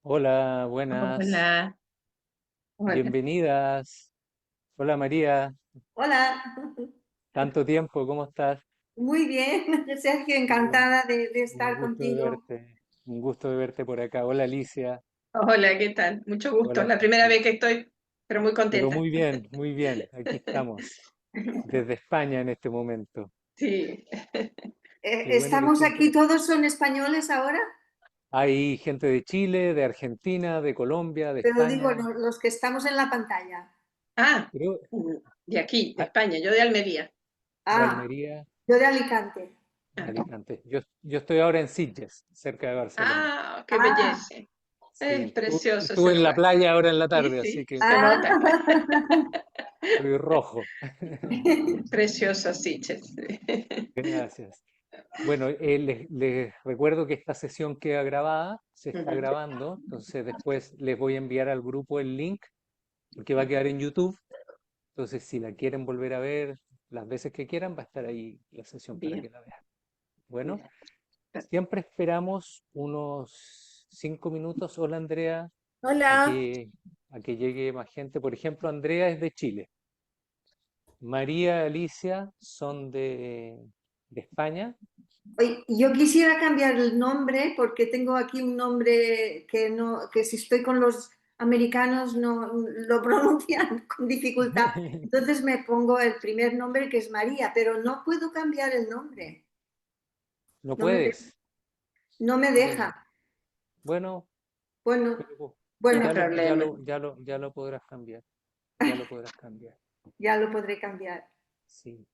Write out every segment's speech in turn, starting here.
Hola, buenas, Hola, hola. bienvenidas. Hola María, Hola, tanto tiempo, ¿cómo estás? muy bien, Sergio, Un, encantada de un estar gusto de contigo. verte, un gusto de verte por acá. Hola Alicia, Hola, ¿qué tal? Mucho gusto. hola La primera vez que Francisca. estoy, pero muy Pero contenta. muy bien, aquí estamos, desde España en este momento. Sí. Qué bueno que ¿Estamos estés por aquí, acá. todos son españoles ahora? Hay gente de Chile, de Argentina, de Colombia, de Pero digo, España. los que estamos en la pantalla. Ah, Creo, de aquí, de ah, España, yo de Almería. de Ah, Almería, yo de Alicante. Ah, Alicante. Yo estoy ahora en Sitges, cerca de Barcelona. qué Ah, belleza. Es Sí, precioso ese estuve en la lugar. playa ahora en la Sí, tarde, así sí, que se ah. nota. estoy rojo. Precioso Sitges. Gracias. Bueno, les recuerdo que esta sesión queda grabada, se está Ujú. grabando, entonces después les voy a enviar al grupo el link, porque va a quedar en YouTube. Entonces, si la quieren volver a ver las veces que quieran, va a estar ahí la sesión para Bien, que la vean. Bueno, ya. siempre esperamos unos 5 minutos. Hola Andrea, a Hola. que, a que llegue más gente. Por ejemplo, Andrea es de Chile. María, Alicia son de España. Oye, yo quisiera cambiar el nombre porque tengo aquí un nombre que no, que si estoy con los americanos no lo pronuncian con dificultad. Entonces me pongo el primer nombre que es María, pero no puedo cambiar el nombre. No No me, puedes. no me Bueno, deja. bueno, Bueno, pero No hay bueno, problema. ya lo podrás cambiar. Ya lo podrás cambiar. ya lo podré cambiar. Sí,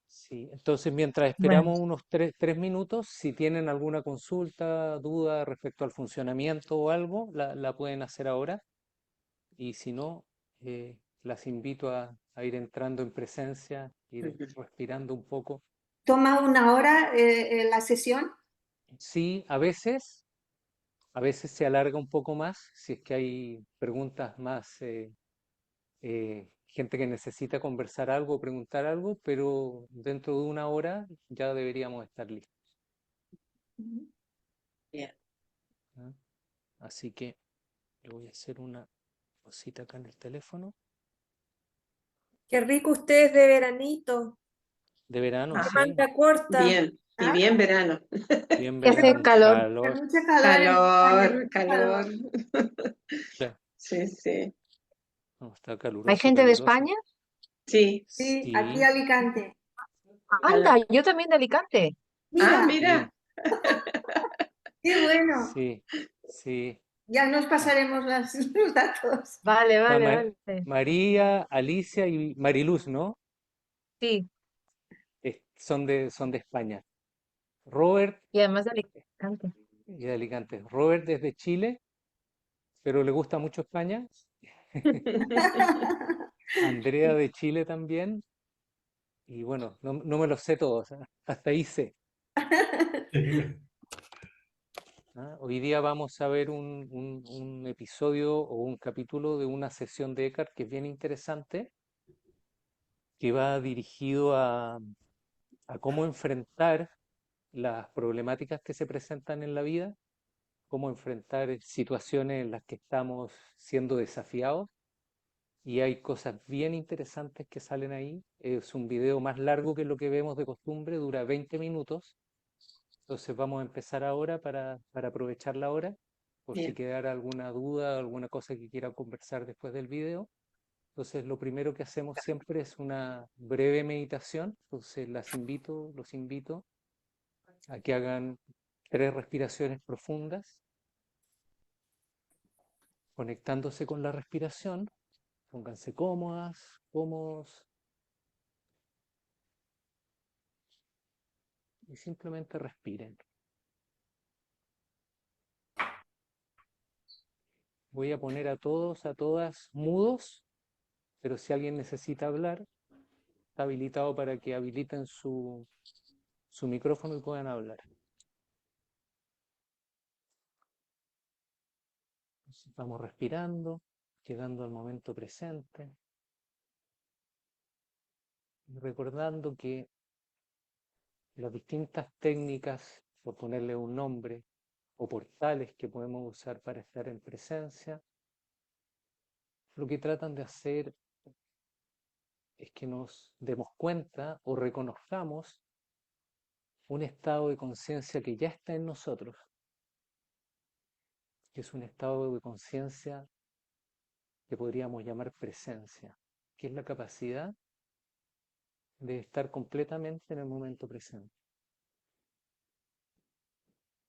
sí. Entonces, mientras Bueno, esperamos unos 3 minutos, si tienen alguna consulta, duda respecto al funcionamiento o algo, la pueden hacer ahora. Y si no, las invito a ir entrando en presencia, ir ujú. respirando un poco. Toma una hora la sesión. Sí, a veces se alarga un poco más si es que hay preguntas más, gente que necesita conversar algo o preguntar algo, pero dentro de una hora ya deberíamos estar listos. Bien. ¿Ah? Así que le voy a hacer una cosita acá en el teléfono. Qué rico ustedes de veranito, De verano, de Ah, sí, manga corta. bien, y Ah, bien verano. bien Que hace verano, un calor. hace calor. mucho calor en España, Calor, mucho calor. calor. Ya, Sí, sí. no, está ¿Hay caluroso, gente de caluroso. España? Sí. Sí, aquí Sí, Alicante. Al- Anda, yo también de Alicante. Mira, sí, Mira. qué bueno. sí, sí. Ya nos Ah, pasaremos los datos. Vale, está vale, vale. María, Alicia y Mariluz, ¿no? Sí, Son de España. Robert y además de Alicante. y de Alicante. Robert desde Chile, pero le gusta mucho España. Andrea de Chile también. Y bueno, no me los sé todos, ¿ah? Hasta ahí sé. ¿Ah? Hoy día vamos a ver un episodio o un capítulo de una sesión de Eckhart que es bien interesante, que va dirigido a cómo enfrentar las problemáticas que se presentan en la vida, cómo enfrentar situaciones en las que estamos siendo desafiados. Y hay cosas bien interesantes que salen ahí. Es un video más largo que lo que vemos de costumbre, dura 20 minutos. Entonces vamos a empezar ahora para aprovechar la hora, por si Bien. quedara alguna duda, alguna cosa que quiera conversar después del video. Entonces lo primero que hacemos siempre es una breve meditación. Entonces los invito a que hagan 3 respiraciones profundas, conectándose con la respiración. Pónganse cómodas, cómodos y simplemente respiren. Voy a poner a todos, a todas mudos, pero si alguien necesita hablar, está habilitado para que habiliten su micrófono y puedan hablar. Entonces, vamos respirando, llegando al momento presente y recordando que las distintas técnicas, por ponerle un nombre, o portales que podemos usar para estar en presencia, lo que tratan de hacer es que nos demos cuenta o reconozcamos un estado de conciencia que ya está en nosotros, que es un estado de conciencia que podríamos llamar presencia, que es la capacidad de estar completamente en el momento presente.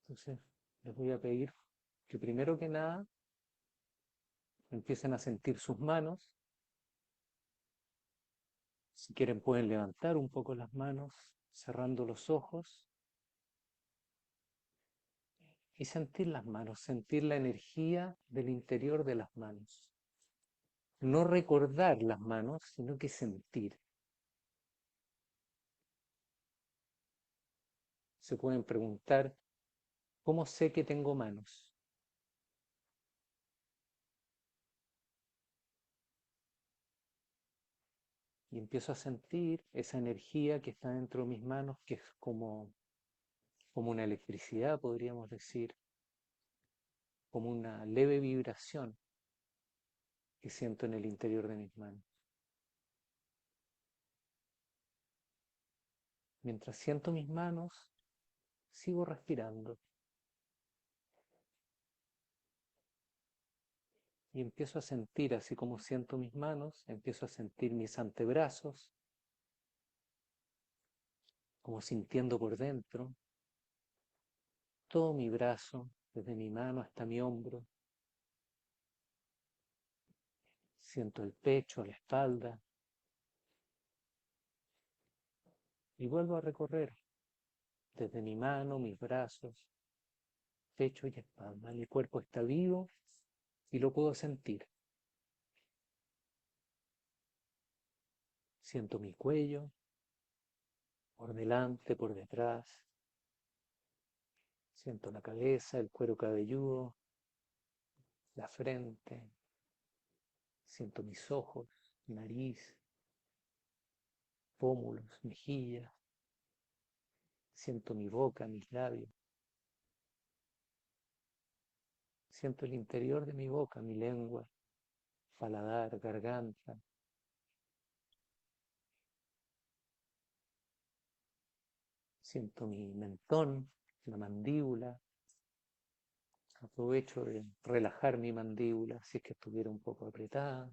Entonces, les voy a pedir que primero que nada empiecen a sentir sus manos. Si quieren pueden levantar un poco las manos, cerrando los ojos y sentir las manos, sentir la energía del interior de las manos. No recordar las manos, sino que sentir. Se pueden preguntar, ¿cómo sé que tengo manos? Y empiezo a sentir esa energía que está dentro de mis manos, que es como una electricidad, podríamos decir, como una leve vibración que siento en el interior de mis manos. Mientras siento mis manos, sigo respirando. Y empiezo a sentir, así como siento mis manos, empiezo a sentir mis antebrazos, como sintiendo por dentro, todo mi brazo, desde mi mano hasta mi hombro. Siento el pecho, la espalda. Y vuelvo a recorrer desde mi mano, mis brazos, pecho y espalda. Mi cuerpo está vivo y lo puedo sentir. Siento mi cuello, por delante, por detrás. Siento la cabeza, el cuero cabelludo, la frente. Siento mis ojos, nariz, pómulos, mejillas. Siento mi boca, mis labios. Siento el interior de mi boca, mi lengua, paladar, garganta. Siento mi mentón, la mandíbula. Aprovecho de relajar mi mandíbula si es que estuviera un poco apretada.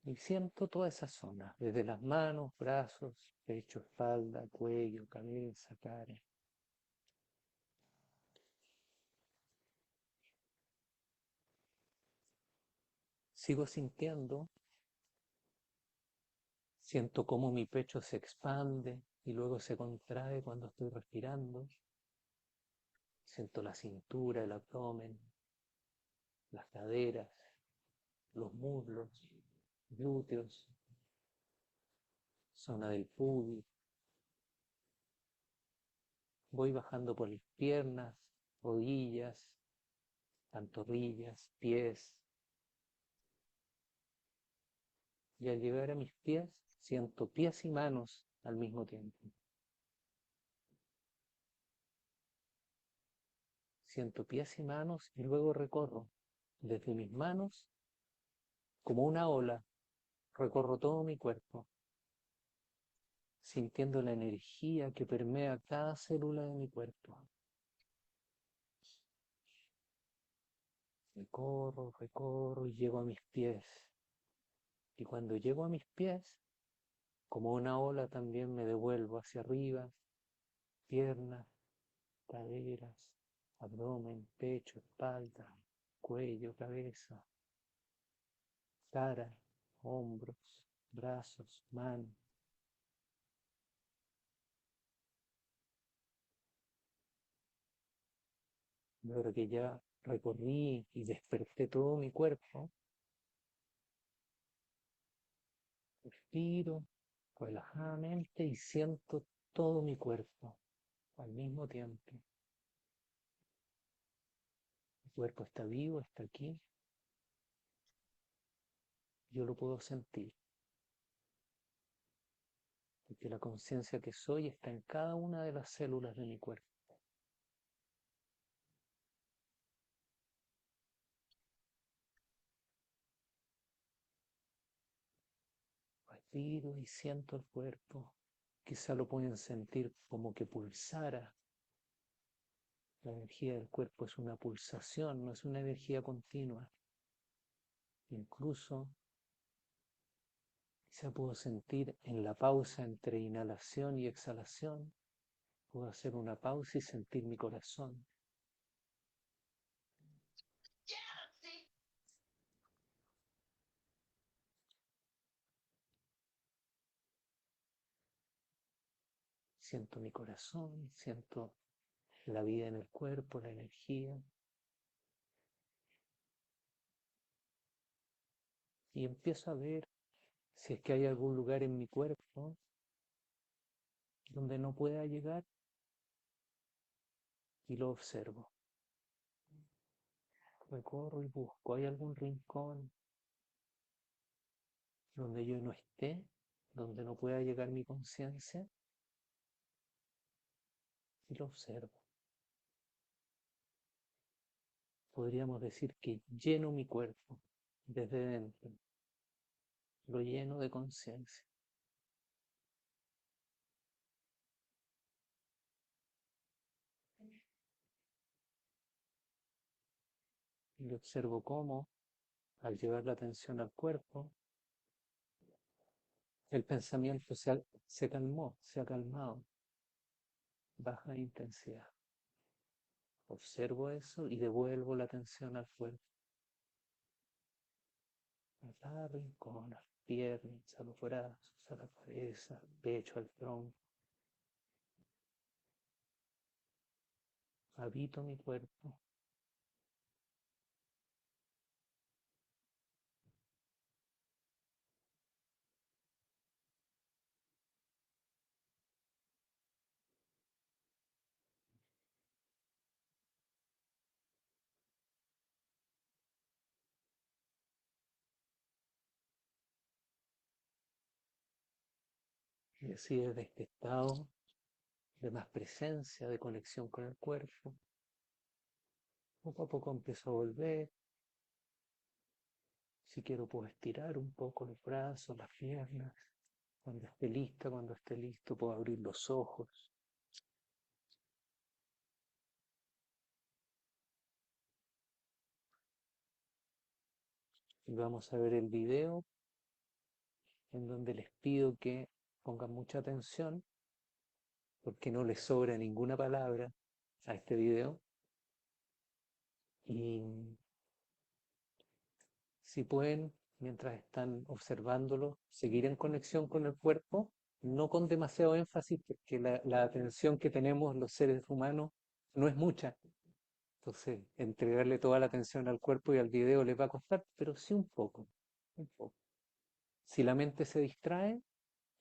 Y siento toda esa zona, desde las manos, brazos, pecho, espalda, cuello, cabeza, cara. Sigo sintiendo, siento cómo mi pecho se expande y luego se contrae cuando estoy respirando. Siento la cintura, el abdomen, las caderas, los muslos, glúteos, zona del pubis. Voy bajando por las piernas, rodillas, pantorrillas, pies. Y al llegar a mis pies, siento pies y manos al mismo tiempo. Siento pies y manos y luego recorro desde mis manos como una ola. Recorro todo mi cuerpo, sintiendo la energía que permea cada célula de mi cuerpo. Recorro y llego a mis pies. Y cuando llego a mis pies, como una ola también me devuelvo hacia arriba, piernas, caderas, abdomen, pecho, espalda, cuello, cabeza, cara, hombros, brazos, manos. Luego que ya recorrí y desperté todo mi cuerpo, respiro relajadamente y siento todo mi cuerpo al mismo tiempo. Mi cuerpo está vivo, está aquí. Yo lo puedo sentir. porque la conciencia que soy está en cada una de las células de mi cuerpo. Respiro y siento el cuerpo. Quizá lo pueden sentir como que pulsara. La energía del cuerpo es una pulsación, no es una energía continua. Incluso quizá puedo sentir en la pausa entre inhalación y exhalación, puedo hacer una pausa y sentir mi corazón. Siento mi corazón, siento la vida en el cuerpo, la energía. Y empiezo a ver si es que hay algún lugar en mi cuerpo donde no pueda llegar y lo observo. Recorro y busco, ¿hay algún rincón donde yo no esté, donde no pueda llegar mi conciencia? Y lo observo. Podríamos decir que lleno mi cuerpo desde dentro, lo lleno de conciencia. Y observo cómo, al llevar la atención al cuerpo, el pensamiento se calmó, se ha calmado, baja intensidad. Observo eso y devuelvo la atención al cuerpo. A cada rincón, a las piernas, a los brazos, a la cabeza, al pecho, al tronco. Habito mi cuerpo. Y así desde este estado de más presencia, de conexión con el cuerpo, poco a poco empiezo a volver. Si quiero puedo estirar un poco los brazos, las piernas. Cuando esté lista, cuando esté listo, puedo abrir los ojos. Y vamos a ver el video en donde les pido que pongan mucha atención porque no les sobra ninguna palabra a este video. Y si pueden, mientras están observándolo, seguir en conexión con el cuerpo, no con demasiado énfasis, porque la atención que tenemos los seres humanos no es mucha. Entonces, entregarle toda la atención al cuerpo y al video les va a costar, pero sí un poco, un poco. Si la mente se distrae,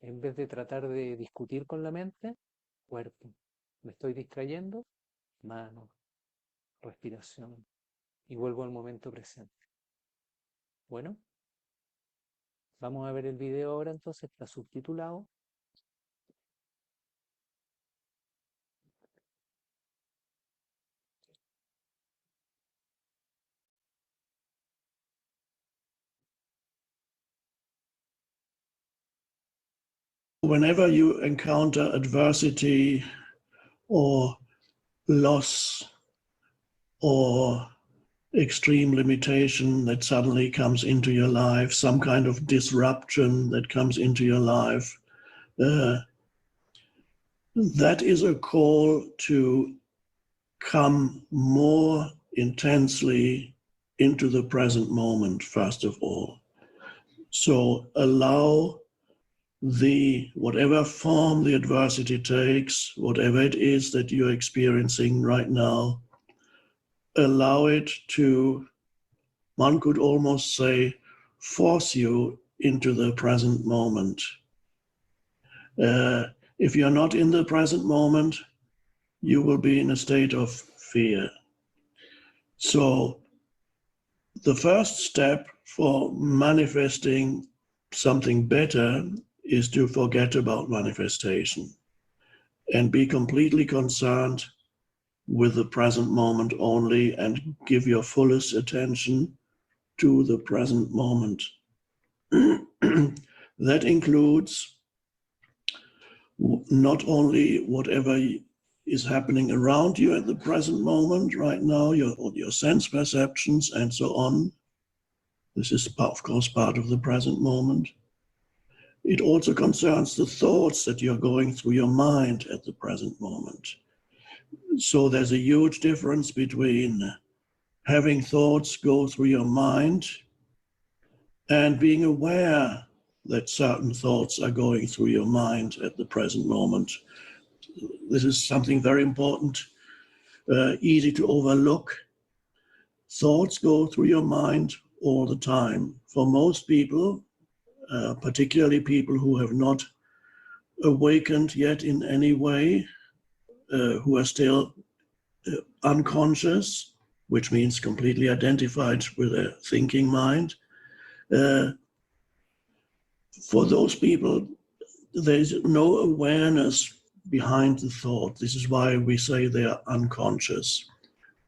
en vez de tratar de discutir con la mente, cuerpo. Me estoy distrayendo, mano, respiración, y vuelvo al momento presente. Bueno, vamos a ver el video ahora, entonces está subtitulado. Whenever you encounter adversity or loss or extreme limitation that suddenly comes into your life, some kind of disruption that comes into your life, that is a call to come more intensely into the present moment, first of all. So allow whatever form the adversity takes, whatever it is that you're experiencing right now, allow it to, one could almost say, force you into the present moment. If you're not in the present moment, you will be in a state of fear. So the first step for manifesting something better is to forget about manifestation and be completely concerned with the present moment only and give your fullest attention to the present moment. That includes not only whatever is happening around you at the present moment, right now, your sense perceptions and so on. This is, of course, part of the present moment. It also concerns the thoughts that you're going through your mind at the present moment. So there's a huge difference between having thoughts go through your mind and being aware that certain thoughts are going through your mind at the present moment. This is something very important, easy to overlook. Thoughts go through your mind all the time. For most people, particularly people who have not awakened yet in any way, who are still unconscious, which means completely identified with a thinking mind. For those people, there is no awareness behind the thought. This is why we say they are unconscious.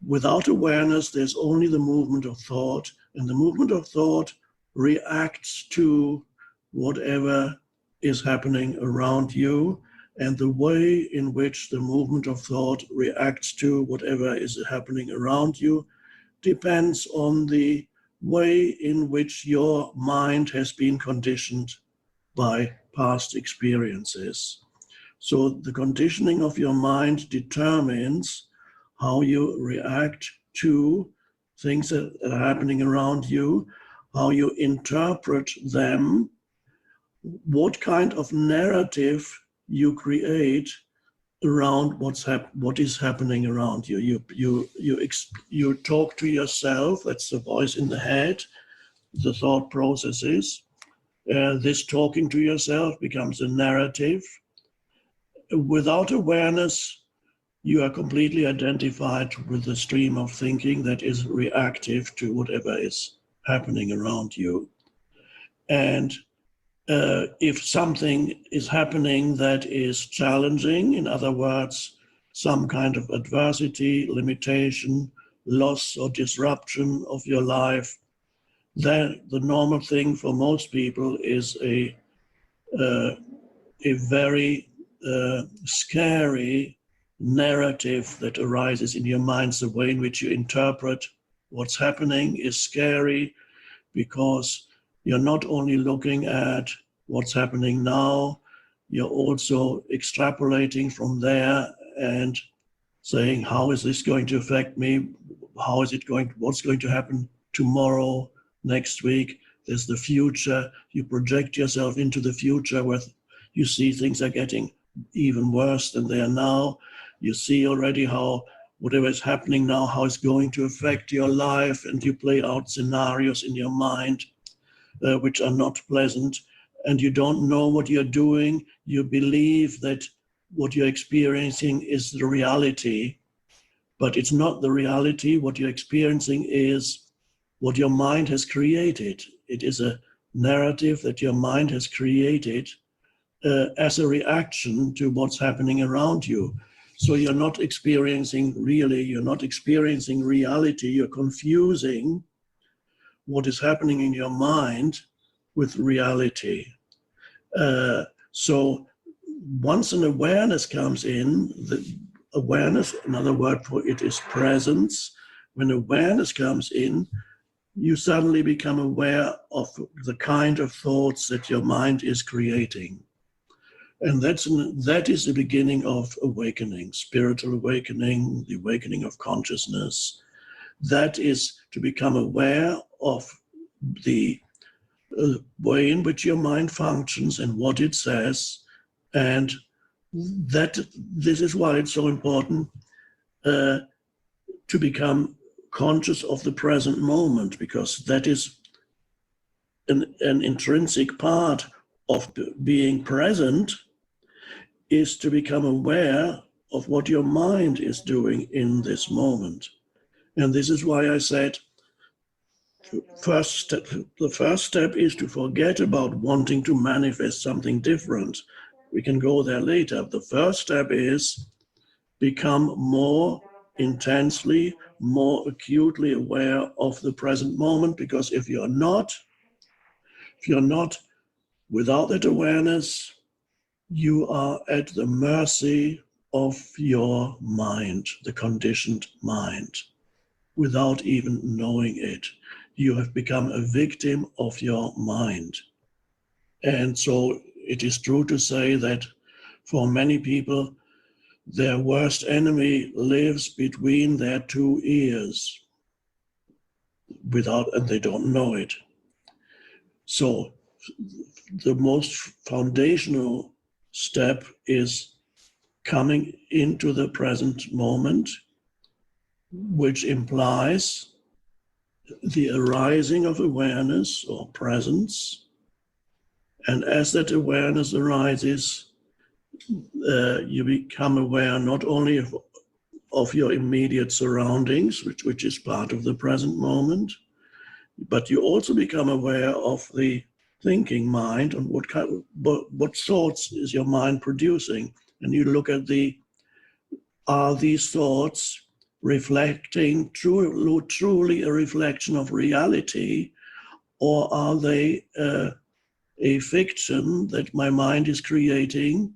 Without awareness, there's only the movement of thought, and the movement of thought reacts to whatever is happening around you, and the way in which the movement of thought reacts to whatever is happening around you depends on the way in which your mind has been conditioned by past experiences. So the conditioning of your mind determines how you react to things that are happening around you, how you interpret them, what kind of narrative you create around what is happening around you. You talk to yourself. That's the voice in the head, the thought processes. This talking to yourself becomes a narrative. Without awareness, you are completely identified with the stream of thinking that is reactive to whatever is happening around you. And if something is happening that is challenging, in other words, some kind of adversity, limitation, loss or disruption of your life, then the normal thing for most people is a very scary narrative that arises in your mind. The way in which you interpret what's happening is scary, because you're not only looking at what's happening now, you're also extrapolating from there and saying, how is this going to affect me? What's going to happen tomorrow, next week? There's the future. You project yourself into the future where you see things are getting even worse than they are now. You see already how whatever is happening now, how it's going to affect your life, and you play out scenarios in your mind which are not pleasant, and you don't know what you're doing. You believe that what you're experiencing is the reality, but it's not the reality. What you're experiencing is what your mind has created. It is a narrative that your mind has created as a reaction to what's happening around you. So you're not experiencing reality, you're confusing what is happening in your mind with reality. So once an awareness comes in, the awareness, another word for it is presence. When awareness comes in, you suddenly become aware of the kind of thoughts that your mind is creating. And that is the beginning of awakening, spiritual awakening, the awakening of consciousness. That is to become aware of the way in which your mind functions and what it says. And this is why it's so important to become conscious of the present moment, because that is an intrinsic part of being present, is to become aware of what your mind is doing in this moment. And this is why I said the first step is to forget about wanting to manifest something different. We can go there later. The first step is become more intensely, more acutely aware of the present moment, because if you're not without that awareness, you are at the mercy of your mind, the conditioned mind, without even knowing it. You have become a victim of your mind. And so it is true to say that for many people, their worst enemy lives between their two ears, and they don't know it. So the most foundational step is coming into the present moment, which implies the arising of awareness or presence. And as that awareness arises, you become aware not only of your immediate surroundings, which is part of the present moment, but you also become aware of the thinking mind and what thoughts is your mind producing. And you look at are these thoughts reflecting truly a reflection of reality, or are they a fiction that my mind is creating,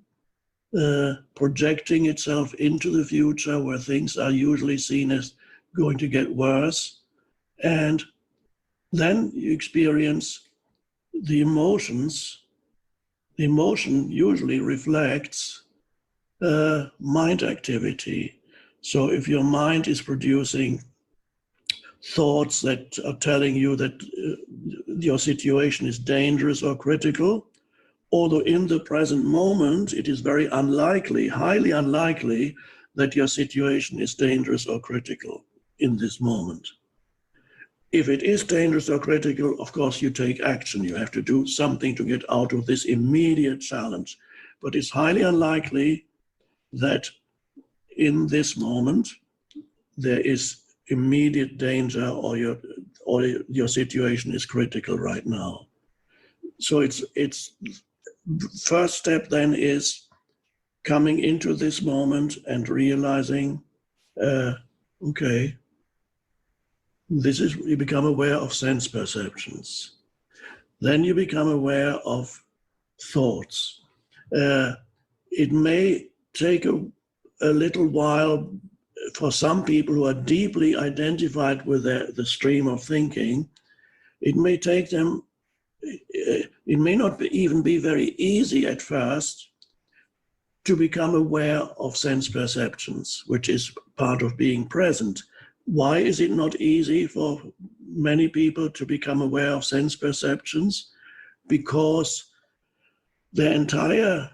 projecting itself into the future where things are usually seen as going to get worse? And then you experience the emotions. The emotion usually reflects mind activity. So if your mind is producing thoughts that are telling you that your situation is dangerous or critical, although in the present moment it is very unlikely, highly unlikely, that your situation is dangerous or critical in this moment. If it is dangerous or critical, of course you take action. You have to do something to get out of this immediate challenge. But it's highly unlikely that in this moment there is immediate danger or your situation is critical right now. So it's first step then is coming into this moment and realizing, okay, you become aware of sense perceptions. Then you become aware of thoughts. It may take a little while for some people who are deeply identified with the stream of thinking. It may take them, it may not even be very easy at first to become aware of sense perceptions, which is part of being present. Why is it not easy for many people to become aware of sense perceptions? Because their entire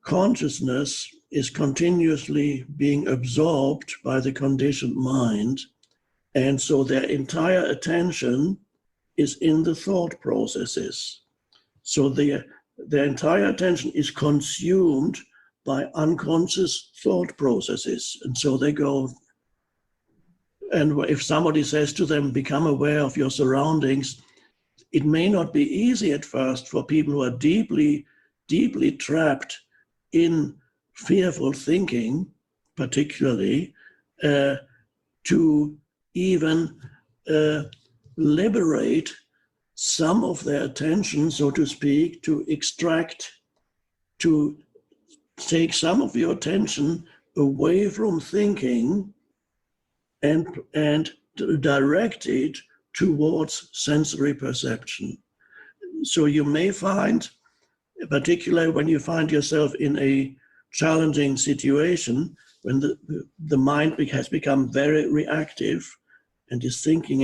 consciousness is continuously being absorbed by the conditioned mind. And so their entire attention is in the thought processes. So their entire attention is consumed by unconscious thought processes. And so they go, and if somebody says to them, become aware of your surroundings, it may not be easy at first for people who are deeply, deeply trapped in fearful thinking, particularly, to even liberate some of their attention, so to speak, to take some of your attention away from thinking and to direct it towards sensory perception. So you may find, particularly when you find yourself in a challenging situation, when the mind has become very reactive and is thinking,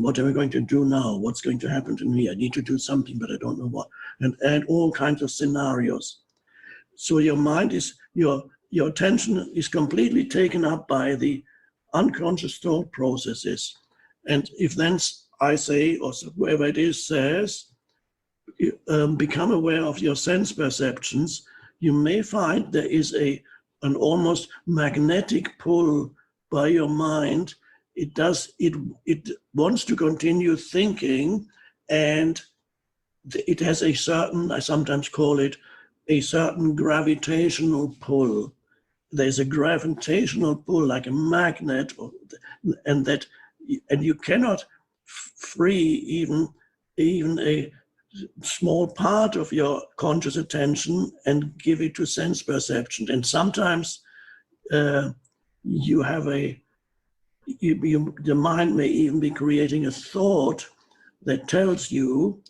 what am I going to do now? What's going to happen to me? I need to do something, but I don't know what. And all kinds of scenarios. So your mind your attention is completely taken up by the unconscious thought processes. And if then I say, or whoever it is says, become aware of your sense perceptions, you may find there is an almost magnetic pull by your mind it wants to continue thinking, and it has a certain, I sometimes call it a certain gravitational pull. There's a gravitational pull like a magnet, and you cannot free even a small part of your conscious attention and give it to sense perception. And sometimes you have the mind may even be creating a thought that tells you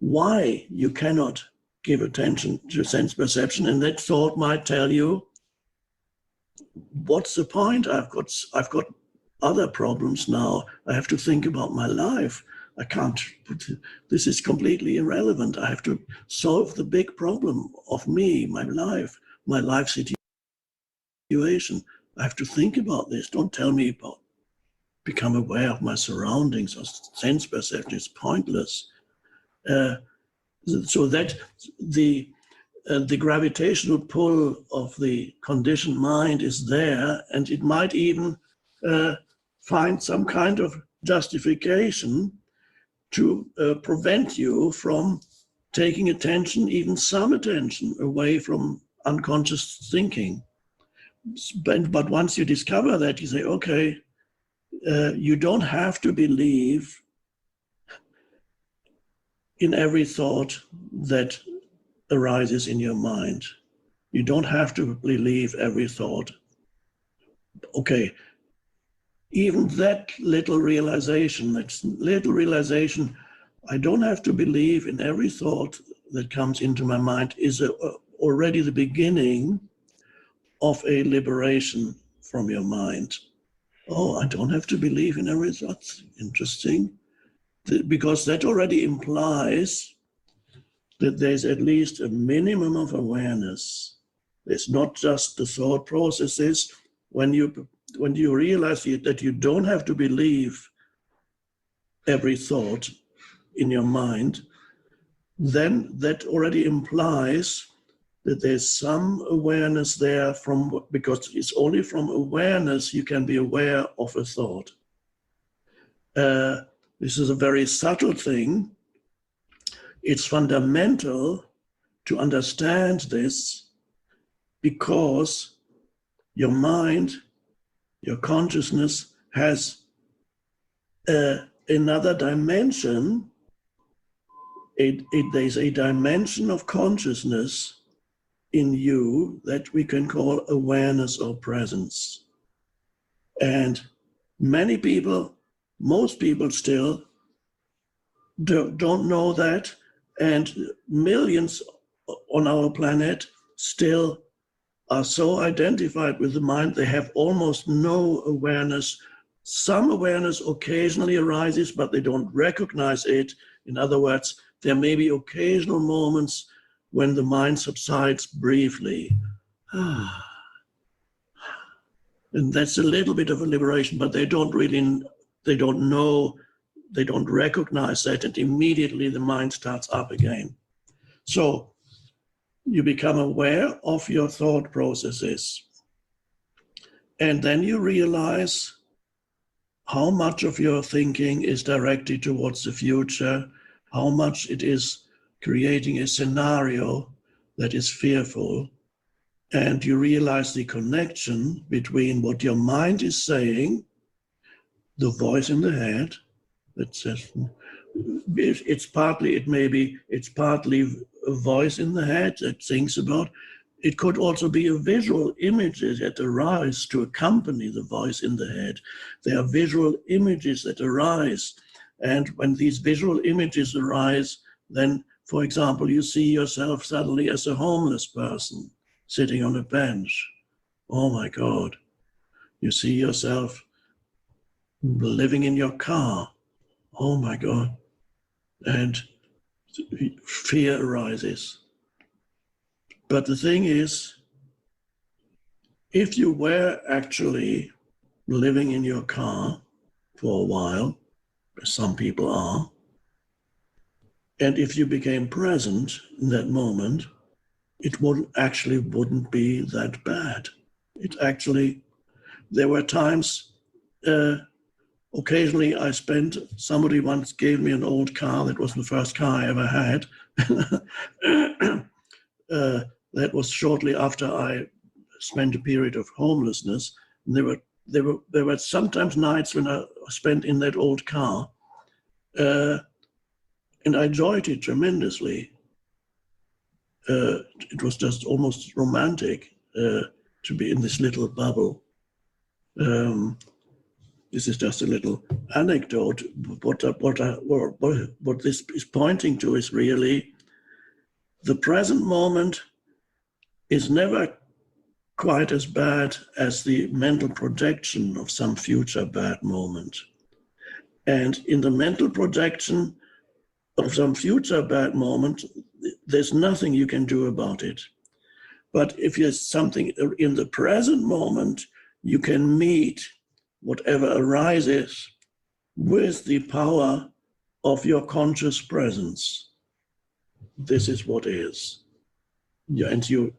why you cannot give attention to sense perception, and that thought might tell you, what's the point? I've got other problems now. I have to think about my life. I can't, this is completely irrelevant. I have to solve the big problem of me, my life situation. I have to think about this. Don't tell me about become aware of my surroundings or sense perception. It's pointless. So that the gravitational pull of the conditioned mind is there, and it might even find some kind of justification to prevent you from taking attention, even some attention, away from unconscious thinking. But once you discover that, you say, okay, you don't have to believe in every thought that arises in your mind. You don't have to believe every thought. Okay, even that little realization, I don't have to believe in every thought that comes into my mind, is already the beginning of a liberation from your mind. Oh, I don't have to believe in every thought. Interesting. Because that already implies that there's at least a minimum of awareness. It's not just the thought processes. When you realize that you don't have to believe every thought in your mind, then that already implies that there's some awareness there because it's only from awareness you can be aware of a thought. This is a very subtle thing. It's fundamental to understand this, because your mind, your consciousness has another dimension. There's a dimension of consciousness in you that we can call awareness or presence. And most people still don't know that, and millions on our planet still are so identified with the mind, they have almost no awareness. Some awareness occasionally arises, but they don't recognize it. In other words, there may be occasional moments when the mind subsides briefly. And that's a little bit of a liberation, but they don't know, they don't recognize that, and immediately the mind starts up again. So you become aware of your thought processes, and then you realize how much of your thinking is directed towards the future, how much it is creating a scenario that is fearful, and you realize the connection between what your mind is saying, the voice in the head that says, it's partly a voice in the head that thinks about. It could also be a visual image that arise to accompany the voice in the head. There are visual images that arise, and when these visual images arise, then, for example, you see yourself suddenly as a homeless person sitting on a bench. Oh my God. You see yourself living in your car. Oh my God. And fear arises. But the thing is, if you were actually living in your car for a while, as some people are, and if you became present in that moment, it wouldn't be that bad. There were times occasionally I spent, somebody once gave me an old car. That was the first car I ever had. That was shortly after I spent a period of homelessness. And there were sometimes nights when I spent in that old car, and I enjoyed it tremendously. It was just almost romantic to be in this little bubble. This is just a little anecdote. What this is pointing to is really the present moment is never quite as bad as the mental projection of some future bad moment. And in the mental projection of some future bad moment, there's nothing you can do about it. But if there's something in the present moment, you can meet whatever arises with the power of your conscious presence. This is what is. Yeah, and you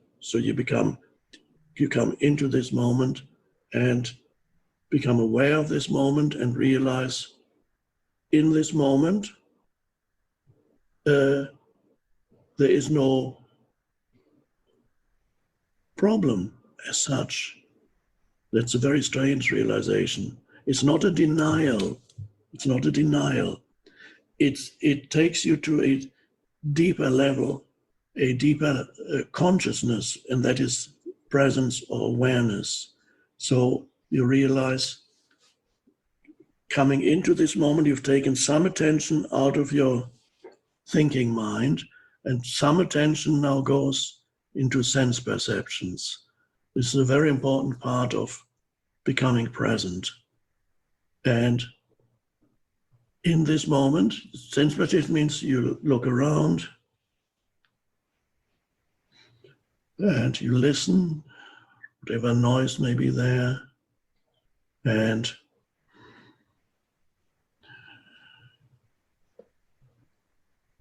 come into this moment and become aware of this moment and realize in this moment there is no problem as such. That's a very strange realization. It's not a denial. It's not a denial. It takes you to a deeper level, a deeper consciousness, and that is presence or awareness. So you realize coming into this moment, you've taken some attention out of your thinking mind, and some attention now goes into sense perceptions. This is a very important part of becoming present. And in this moment, sense perception means you look around and you listen, whatever noise may be there, and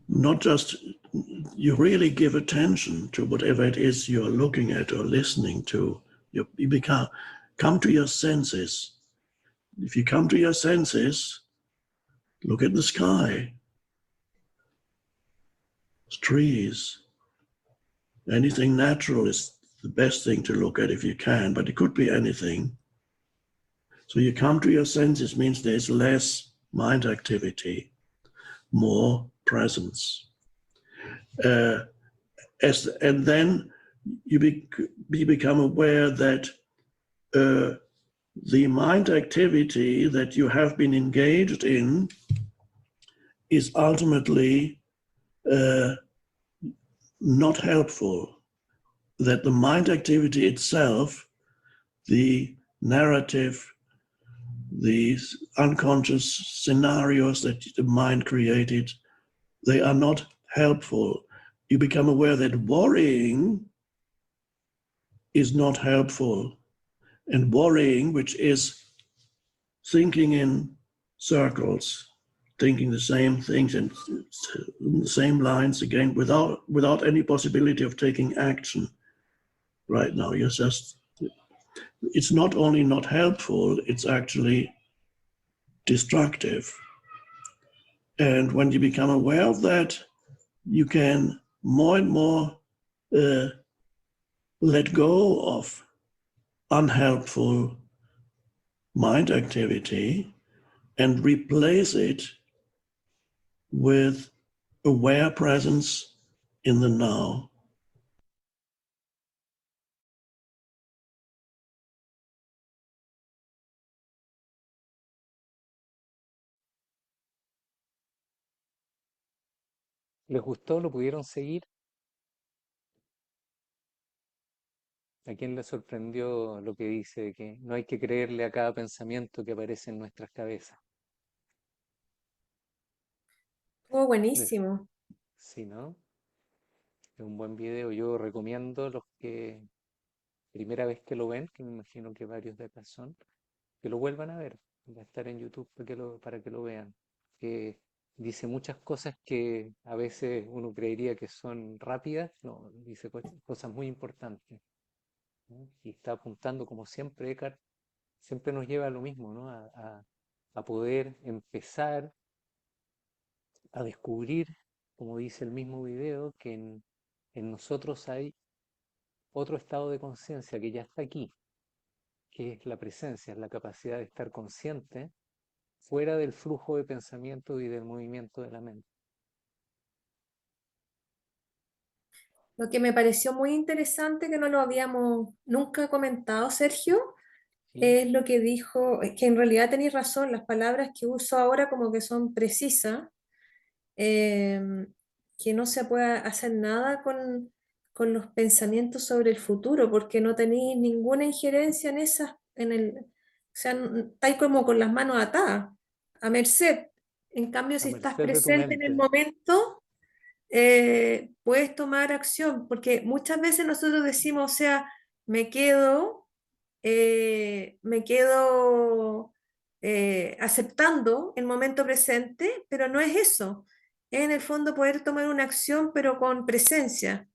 not just, you really give attention to whatever it is you're looking at or listening to. You come to your senses. If you come to your senses, look at the sky, trees. Anything natural is the best thing to look at if you can, but it could be anything. So you come to your senses means there's less mind activity, more presence. And then you become aware that the mind activity that you have been engaged in is ultimately not helpful, that the mind activity itself, the narrative, these unconscious scenarios that the mind created, they are not helpful. You become aware that worrying is not helpful. And worrying, which is thinking in circles, thinking the same things and the same lines again without any possibility of taking action right now. It's not only not helpful, it's actually destructive. And when you become aware of that, you can more and more let go of unhelpful mind activity and replace it with aware presence in the now. ¿Les gustó? ¿Lo pudieron seguir? ¿A quién le sorprendió lo que dice de que no hay que creerle a cada pensamiento que aparece en nuestras cabezas? Estuvo Les- buenísimo. Sí, ¿no? Es un buen video. Yo recomiendo los que primera vez que lo ven, que me imagino que varios de acá son, que lo vuelvan a ver. Va a estar en YouTube para que lo vean. Que dice muchas cosas que a veces uno creería que son rápidas, no, dice cosas muy importantes, ¿no? Y está apuntando, como siempre, Eckhart siempre nos lleva a lo mismo, ¿no? A a poder empezar a descubrir, como dice el mismo video, que en nosotros hay otro estado de conciencia que ya está aquí, que es la presencia, es la capacidad de estar consciente fuera del flujo de pensamiento y del movimiento de la mente. Lo que me pareció muy interesante, que no lo habíamos nunca comentado, Sergio, ¿Sí? es lo que dijo, es que en realidad tenéis razón, las palabras que uso ahora como que son precisas, eh, que no se puede hacer nada con los pensamientos sobre el futuro, porque no tenéis ninguna injerencia en esas, o sea, estáis como con las manos atadas, a merced. En cambio, A si estás merced de tu presente en el mente. momento, puedes tomar acción, porque muchas veces nosotros decimos, o sea, me quedo, me quedo aceptando el momento presente, pero no es eso. Es en el fondo poder tomar una acción, pero con presencia.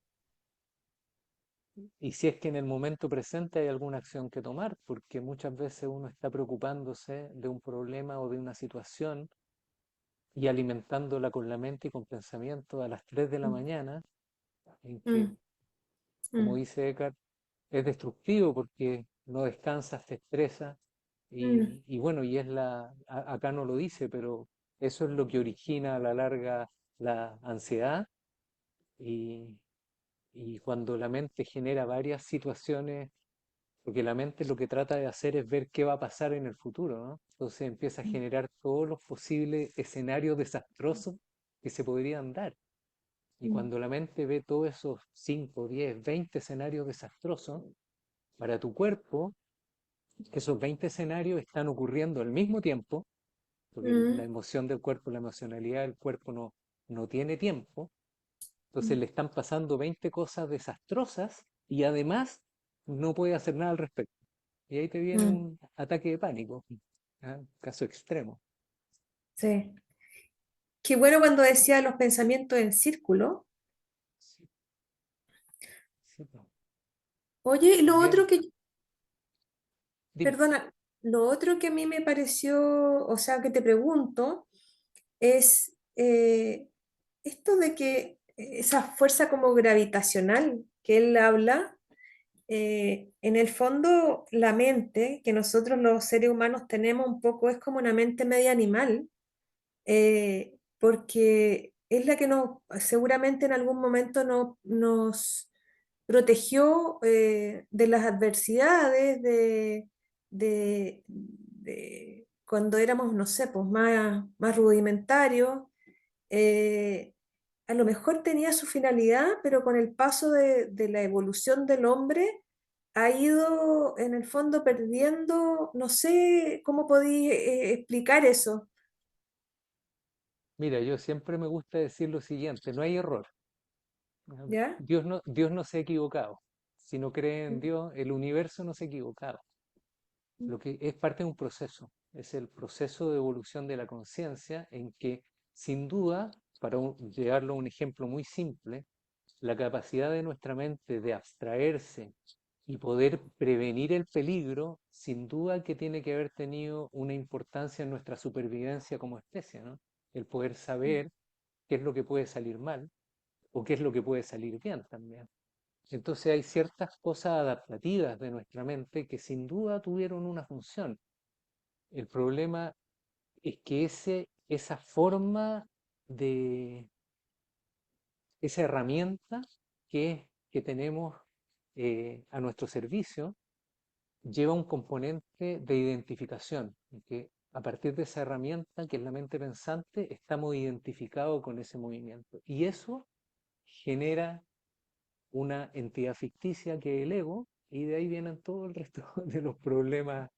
Y si es que en el momento presente hay alguna acción que tomar, porque muchas veces uno está preocupándose de un problema o de una situación y alimentándola con la mente y con pensamiento a las 3 de la Mm, mañana, en que, mm, como mm, dice Eckhart, es destructivo porque no descansas, te estresa mm, y bueno, y es acá no lo dice, pero eso es lo que origina a la larga la ansiedad y, y cuando la mente genera varias situaciones, porque la mente lo que trata de hacer es ver qué va a pasar en el futuro, ¿no? Entonces empieza a generar todos los posibles escenarios desastrosos que se podrían dar. Y mm, cuando la mente ve todos esos 5, 10, 20 escenarios desastrosos, para tu cuerpo, esos 20 escenarios están ocurriendo al mismo tiempo, porque la mm, emoción del cuerpo, la emocionalidad del cuerpo no tiene tiempo, entonces mm, le están pasando 20 cosas desastrosas y además no puede hacer nada al respecto. Y ahí te viene mm, un ataque de pánico, ¿ah? Caso extremo. sí. Qué bueno cuando decía los pensamientos en círculo. Sí, sí, po. Oye, lo otro También, que dime, Perdona, lo otro que a mí me pareció, o sea, que te pregunto, es esto de que esa fuerza como gravitacional que él habla, en el fondo la mente que nosotros los seres humanos tenemos un poco es como una mente media animal, porque es la que seguramente en algún momento nos protegió de las adversidades, de cuando éramos, no sé, pues más rudimentarios. eh, a lo mejor tenía su finalidad, pero con el paso de la evolución del hombre ha ido en el fondo perdiendo, no sé cómo podía explicar eso, mira, yo siempre me gusta decir lo siguiente, no hay error. ¿Ah? ¿ya? Dios no se ha equivocado. Si no cree en Dios, el universo no se ha equivocado. Lo que es parte de un proceso, es el proceso de evolución de la conciencia en que, sin duda, para llevarlo a un ejemplo muy simple, la capacidad de nuestra mente de abstraerse y poder prevenir el peligro, sin duda que tiene que haber tenido una importancia en nuestra supervivencia como especie, ¿no? El poder saber qué es lo que puede salir mal o qué es lo que puede salir bien también. Entonces hay ciertas cosas adaptativas de nuestra mente que sin duda tuvieron una función. El problema es que esa forma de, esa herramienta que tenemos a nuestro servicio lleva un componente de identificación, en que a partir de esa herramienta, que es la mente pensante, estamos identificados con ese movimiento. Y eso genera una entidad ficticia que es el ego, y de ahí vienen todo el resto de los problemas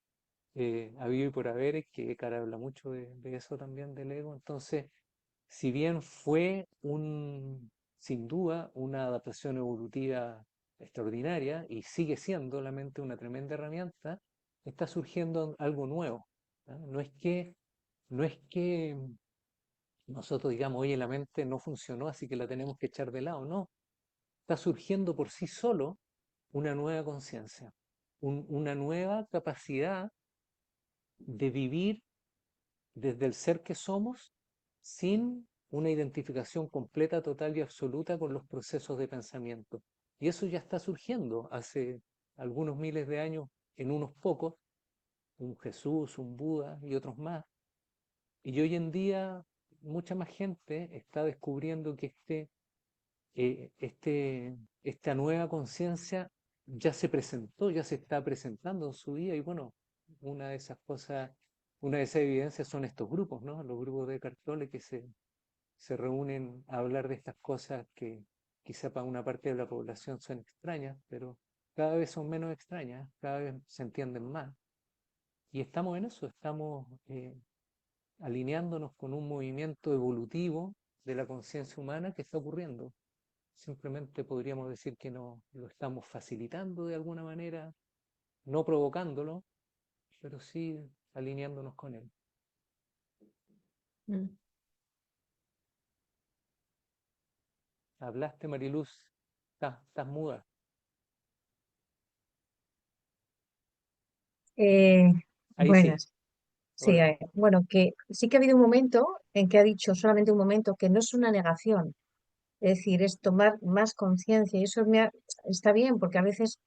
habido y por haber, es que Cara habla mucho de eso también, del ego. Entonces, si bien fue sin duda una adaptación evolutiva extraordinaria y sigue siendo la mente una tremenda herramienta, está surgiendo algo nuevo. ¿Ah? No es que nosotros digamos, oye, la mente no funcionó, así que la tenemos que echar de lado. No, está surgiendo por sí solo una nueva conciencia, una nueva capacidad de vivir desde el ser que somos, sin una identificación completa, total y absoluta con los procesos de pensamiento. Y eso ya está surgiendo hace algunos miles de años en unos pocos, un Jesús, un Buda y otros más. Y hoy en día mucha más gente está descubriendo que esta nueva conciencia ya se presentó, ya se está presentando en su vida. Y bueno, una de esas cosas, una de esas evidencias son estos grupos, ¿no? Los grupos de Cartole que se reúnen a hablar de estas cosas que quizá para una parte de la población son extrañas, pero cada vez son menos extrañas, cada vez se entienden más. Y estamos en eso, estamos alineándonos con un movimiento evolutivo de la conciencia humana que está ocurriendo. Simplemente podríamos decir que no lo estamos facilitando de alguna manera, no provocándolo, pero sí alineándonos con él. Mm. ¿Hablaste, Mariluz? Estás muda. Eh, Ahí sí. buenas. Sí, Hola. bueno, que sí que ha habido un momento en que ha dicho solamente un momento que no es una negación, es decir, es tomar más conciencia y eso está bien porque a veces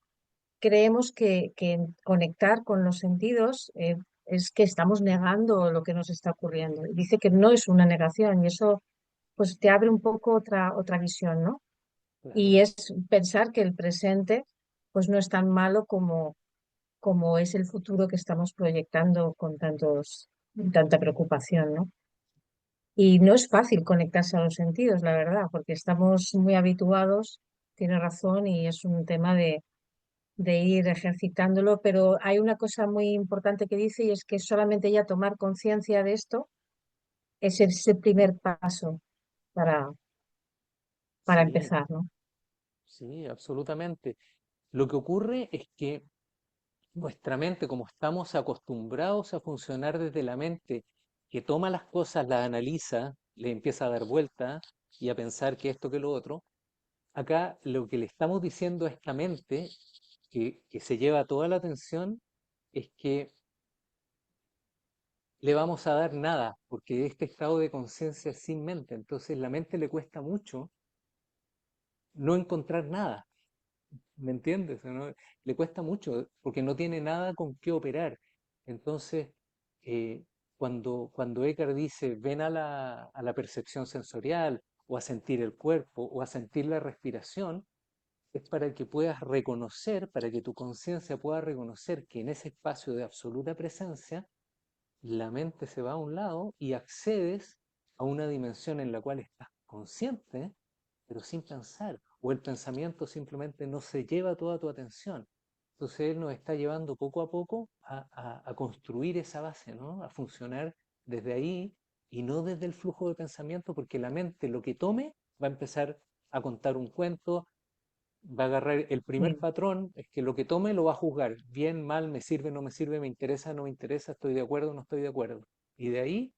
creemos que conectar con los sentidos es que estamos negando lo que nos está ocurriendo. Y dice que no es una negación y eso pues te abre un poco otra visión, ¿no? Y Claro. es pensar que el presente pues no es tan malo como es el futuro que estamos proyectando con tanta preocupación, ¿no? Y no es fácil conectarse a los sentidos, la verdad, porque estamos muy habituados, tiene razón, y es un tema de ir ejercitándolo, pero hay una cosa muy importante que dice y es que solamente ya tomar conciencia de esto es ese primer paso para, para Sí, empezar, ¿no? sí, absolutamente. Lo que ocurre es que nuestra mente, como estamos acostumbrados a funcionar desde la mente, que toma las cosas, las analiza, le empieza a dar vuelta y a pensar que esto, que lo otro, acá lo que le estamos diciendo a esta mente, que se lleva toda la atención, es que le vamos a dar nada, porque este estado de conciencia es sin mente. Entonces la mente le cuesta mucho no encontrar nada. ¿Me entiendes? ¿No? Le cuesta mucho porque no tiene nada con qué operar. Entonces, eh, cuando Eckhart dice, ven a la percepción sensorial o a sentir el cuerpo o a sentir la respiración, es para que puedas reconocer, para que tu conciencia pueda reconocer que en ese espacio de absoluta presencia, la mente se va a un lado y accedes a una dimensión en la cual estás consciente, pero sin pensar, o el pensamiento simplemente no se lleva toda tu atención. Entonces él nos está llevando poco a poco a construir esa base, ¿no? A funcionar desde ahí y no desde el flujo de pensamiento, porque la mente lo que tome va a empezar a contar un cuento, va a agarrar el primer Sí. patrón, es que lo que tome lo va a juzgar, bien, mal, me sirve, no me sirve, me interesa, no me interesa, estoy de acuerdo, no estoy de acuerdo. Y de ahí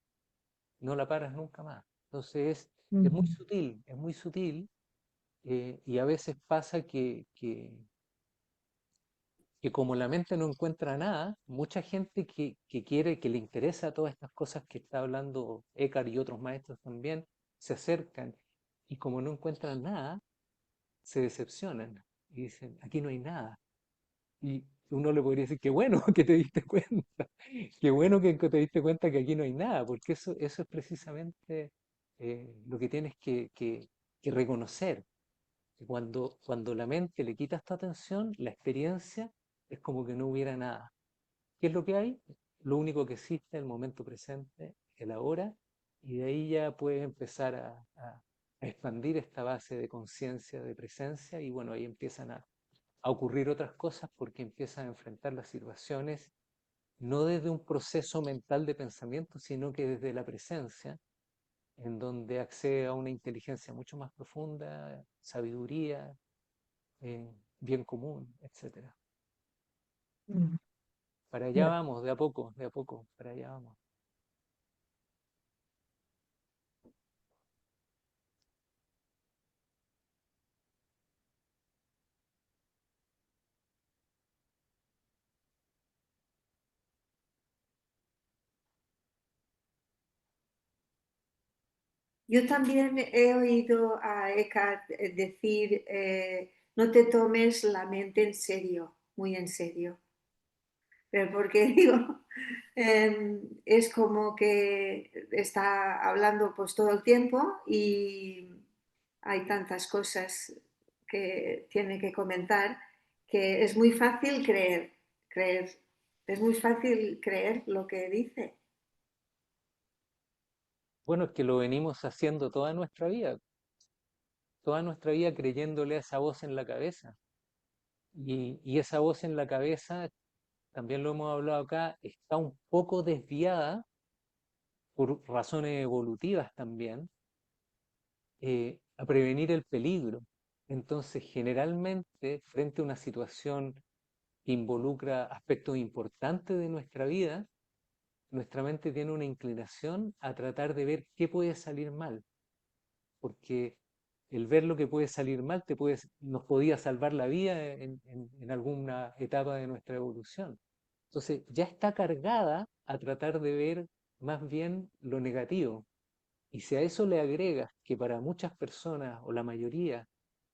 no la paras nunca más. Entonces Ujú. es muy sutil y a veces pasa que como la mente no encuentra nada, mucha gente que quiere, que le interesa todas estas cosas que está hablando Eckhart y otros maestros también, se acercan y como no encuentran nada, se decepcionan y dicen, aquí no hay nada. Y uno le podría decir, qué bueno que te diste cuenta, qué bueno que te diste cuenta que aquí no hay nada, porque eso es precisamente lo que tienes que reconocer. Que cuando la mente le quita esta atención, la experiencia es como que no hubiera nada. ¿Qué es lo que hay? Lo único que existe es el momento presente, el ahora, y de ahí ya puedes empezar a expandir esta base de conciencia, de presencia, y bueno, ahí empiezan a ocurrir otras cosas porque empiezan a enfrentar las situaciones no desde un proceso mental de pensamiento, sino que desde la presencia, en donde accede a una inteligencia mucho más profunda, sabiduría, bien común, etcétera. Ujú. Para allá Ya. vamos, de a poco, para allá vamos. Yo también he oído a Eckhart decir, no te tomes la mente en serio, muy en serio. Pero porque digo, es como que está hablando pues todo el tiempo y hay tantas cosas que tiene que comentar que es muy fácil creer, es muy fácil creer lo que dice. Bueno, es que lo venimos haciendo toda nuestra vida creyéndole a esa voz en la cabeza. Y esa voz en la cabeza, también lo hemos hablado acá, está un poco desviada por razones evolutivas también, a prevenir el peligro. Entonces, generalmente, frente a una situación que involucra aspectos importantes de nuestra vida, nuestra mente tiene una inclinación a tratar de ver qué puede salir mal, porque el ver lo que puede salir mal nos podía salvar la vida en alguna etapa de nuestra evolución. Entonces, ya está cargada a tratar de ver más bien lo negativo. Y si a eso le agregas que para muchas personas, o la mayoría,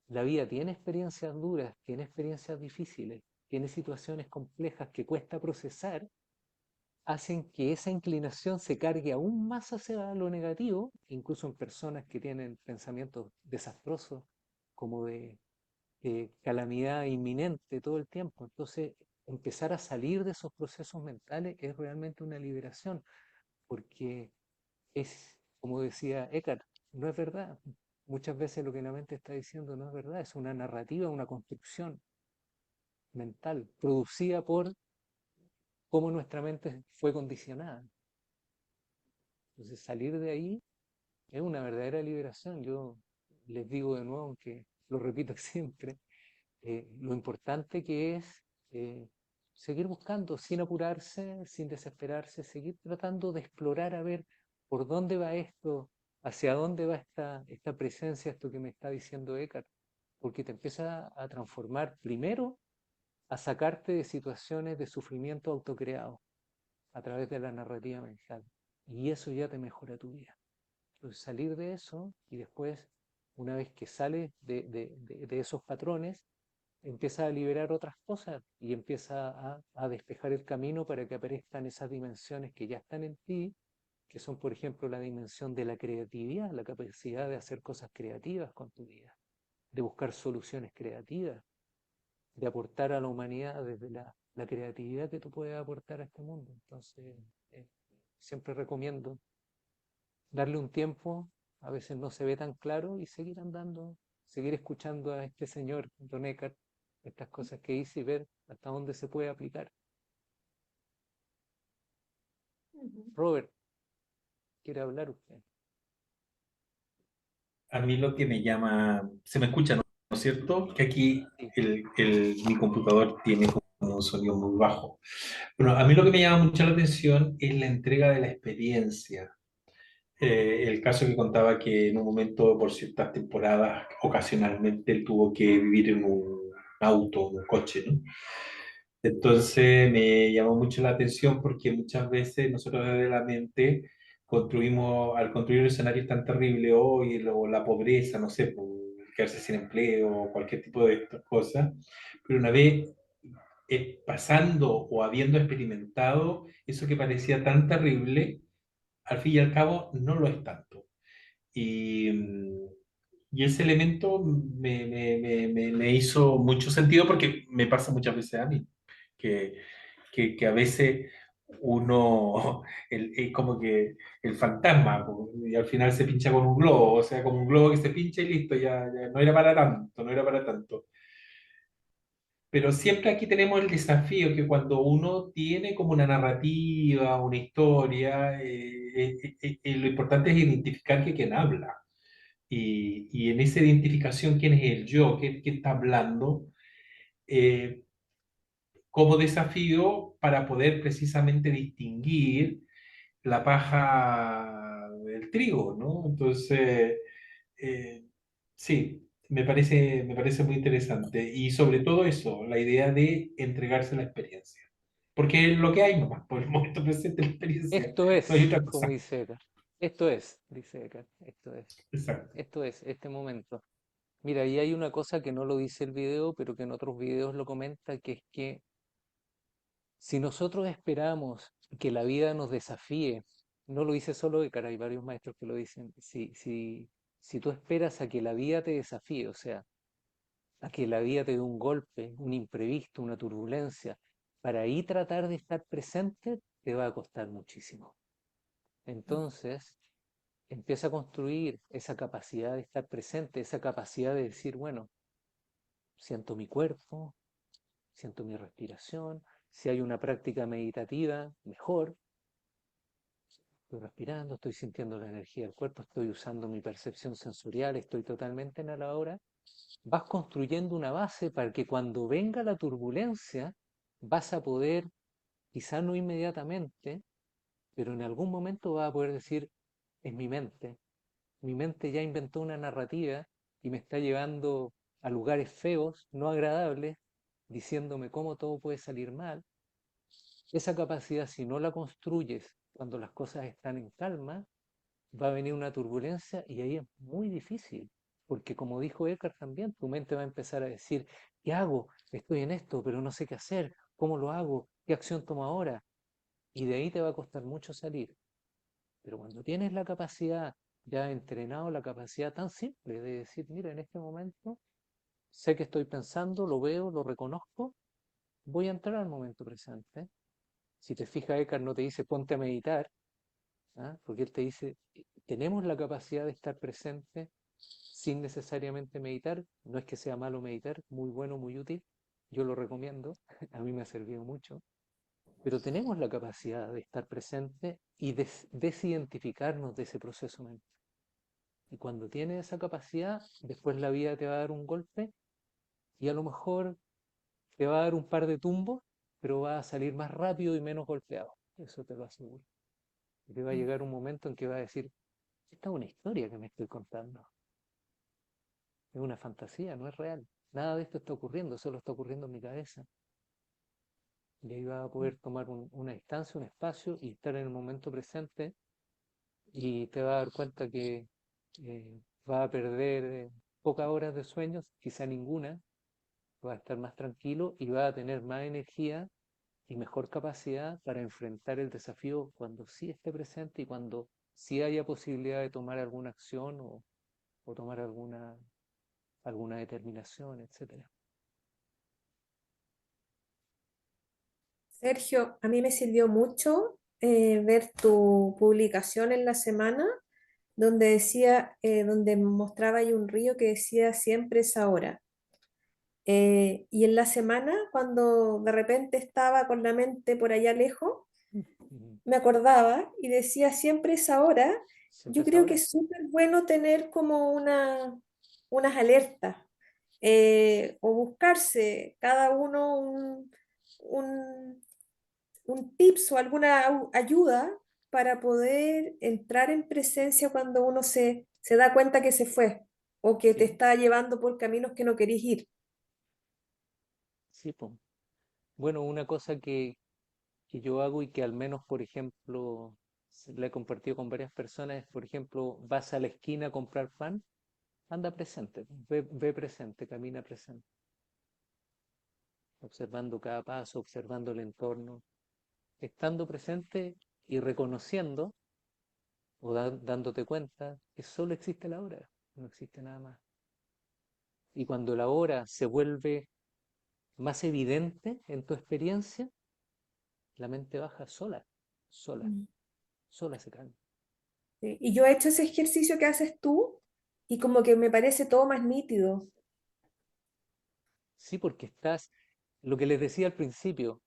la vida tiene experiencias duras, tiene experiencias difíciles, tiene situaciones complejas que cuesta procesar, hacen que esa inclinación se cargue aún más hacia lo negativo, incluso en personas que tienen pensamientos desastrosos, como de calamidad inminente todo el tiempo. Entonces, empezar a salir de esos procesos mentales es realmente una liberación, porque es, como decía Eckhart, no es verdad. Muchas veces lo que la mente está diciendo no es verdad, es una narrativa, una construcción mental producida por cómo nuestra mente fue condicionada. Entonces, salir de ahí es una verdadera liberación. Yo les digo de nuevo, aunque lo repito siempre, lo importante que es seguir buscando sin apurarse, sin desesperarse, seguir tratando de explorar a ver por dónde va esto, hacia dónde va esta presencia, esto que me está diciendo Eckhart, porque te empieza a transformar primero, a sacarte de situaciones de sufrimiento autocreado a través de la narrativa mental. Y eso ya te mejora tu vida. Entonces, salir de eso y después, una vez que sales de esos patrones, empieza a liberar otras cosas y empieza a despejar el camino para que aparezcan esas dimensiones que ya están en ti, que son, por ejemplo, la dimensión de la creatividad, la capacidad de hacer cosas creativas con tu vida, de buscar soluciones creativas, de aportar a la humanidad desde la creatividad que tú puedes aportar a este mundo. Entonces, eh, siempre recomiendo darle un tiempo, a veces no se ve tan claro, y seguir andando, seguir escuchando a este señor, Don Eckhart, estas cosas que hice y ver hasta dónde se puede aplicar. Robert, ¿quiere hablar usted? A mí lo que me llama, se me escucha, ¿no es cierto? Que aquí Sí. mi computador tiene como un sonido muy bajo. Bueno, a mí lo que me llama mucho la atención es la entrega de la experiencia. El caso que contaba que en un momento, por ciertas temporadas, ocasionalmente él tuvo que vivir en un auto, un coche, ¿no? Entonces me llamó mucho la atención porque muchas veces nosotros desde la mente construimos, al construir escenarios tan terribles hoy, o la pobreza, no sé, por quedarse sin empleo, o cualquier tipo de estas cosas, pero una vez pasando o habiendo experimentado eso que parecía tan terrible, al fin y al cabo no lo es tanto. Y, y ese elemento me hizo mucho sentido porque me pasa muchas veces a mí, que, que a veces uno, como que el fantasma, y al final se pincha con un globo, o sea, como un globo que se pincha y listo, ya no era para tanto, no era para tanto. Pero siempre aquí tenemos el desafío que cuando uno tiene como una narrativa, una historia, lo importante es identificar que quien habla. Y en esa identificación, quién es el yo, quién está hablando, eh, como desafío para poder precisamente distinguir la paja del trigo, ¿no? Entonces, eh, sí, me parece muy interesante. Y sobre todo eso, la idea de entregarse a la experiencia. Porque es lo que hay nomás, por el momento presente la experiencia, Esto no hay es, otra como cosa. dice Eckhart. Esto es, dice Eckhart, Exacto. esto es, este momento. Mira, y hay una cosa que no lo dice el video, pero que en otros videos lo comenta, que es que si nosotros esperamos que la vida nos desafíe, no lo dice solo Eckhart, hay varios maestros que lo dicen, si tú esperas a que la vida te desafíe, o sea, a que la vida te dé un golpe, un imprevisto, una turbulencia, para ahí tratar de estar presente, te va a costar muchísimo. Entonces, empieza a construir esa capacidad de estar presente, esa capacidad de decir, bueno, siento mi cuerpo, siento mi respiración, si hay una práctica meditativa, mejor, estoy respirando, estoy sintiendo la energía del cuerpo, estoy usando mi percepción sensorial, estoy totalmente en el ahora. Vas construyendo una base para que cuando venga la turbulencia, vas a poder, quizá no inmediatamente, pero en algún momento vas a poder decir, es mi mente. Mi mente ya inventó una narrativa y me está llevando a lugares feos, no agradables, diciéndome cómo todo puede salir mal. Esa capacidad, si no la construyes cuando las cosas están en calma, va a venir una turbulencia y ahí es muy difícil. Porque como dijo Eckhart también, tu mente va a empezar a decir, ¿qué hago? Estoy en esto, pero no sé qué hacer. ¿Cómo lo hago? ¿Qué acción tomo ahora? Y de ahí te va a costar mucho salir. Pero cuando tienes la capacidad, ya entrenado la capacidad tan simple de decir, mira, en este momento sé que estoy pensando, lo veo, lo reconozco, voy a entrar al momento presente. Si te fijas, Eckhart no te dice ponte a meditar, ¿ah? Porque él te dice, tenemos la capacidad de estar presente sin necesariamente meditar. No es que sea malo meditar, muy bueno, muy útil, yo lo recomiendo, a mí me ha servido mucho, pero tenemos la capacidad de estar presente y desidentificarnos de ese proceso mental. Y cuando tienes esa capacidad, después la vida te va a dar un golpe y a lo mejor te va a dar un par de tumbos, pero va a salir más rápido y menos golpeado. Eso te lo aseguro. Y te va a llegar un momento en que va a decir, esta es una historia que me estoy contando. Es una fantasía, no es real. Nada de esto está ocurriendo, solo está ocurriendo en mi cabeza. Y ahí vas a poder tomar una distancia, un espacio y estar en el momento presente y te vas a dar cuenta que vas a perder pocas horas de sueño, quizá ninguna, vas a estar más tranquilo y vas a tener más energía y mejor capacidad para enfrentar el desafío cuando sí esté presente y cuando sí haya posibilidad de tomar alguna acción o tomar alguna determinación, etcétera. Sergio, a mí me sirvió mucho ver tu publicación en la semana donde decía, donde mostraba ahí un río que decía siempre es ahora. Y en la semana, cuando de repente estaba con la mente por allá lejos, Ujú. me acordaba y decía siempre es ahora. Siempre Yo es creo que ahora. es súper bueno tener como unas alertas o buscarse cada uno un, un tips o alguna ayuda para poder entrar en presencia cuando uno se da cuenta que se fue o que te Sí, está llevando por caminos que no querís ir. sí, po. Bueno, una cosa que yo hago y que al menos, por ejemplo, la he compartido con varias personas es, por ejemplo, vas a la esquina a comprar pan, anda presente, ve presente, camina presente, observando cada paso, observando el entorno, estando presente y reconociendo o dándote cuenta que solo existe la hora, no existe nada más. Y cuando la hora se vuelve más evidente en tu experiencia, la mente baja sola, sola, Mm. sola se calma. Sí, y yo he hecho ese ejercicio que haces tú y como que me parece todo más nítido. Sí, porque estás, lo que les decía al principio,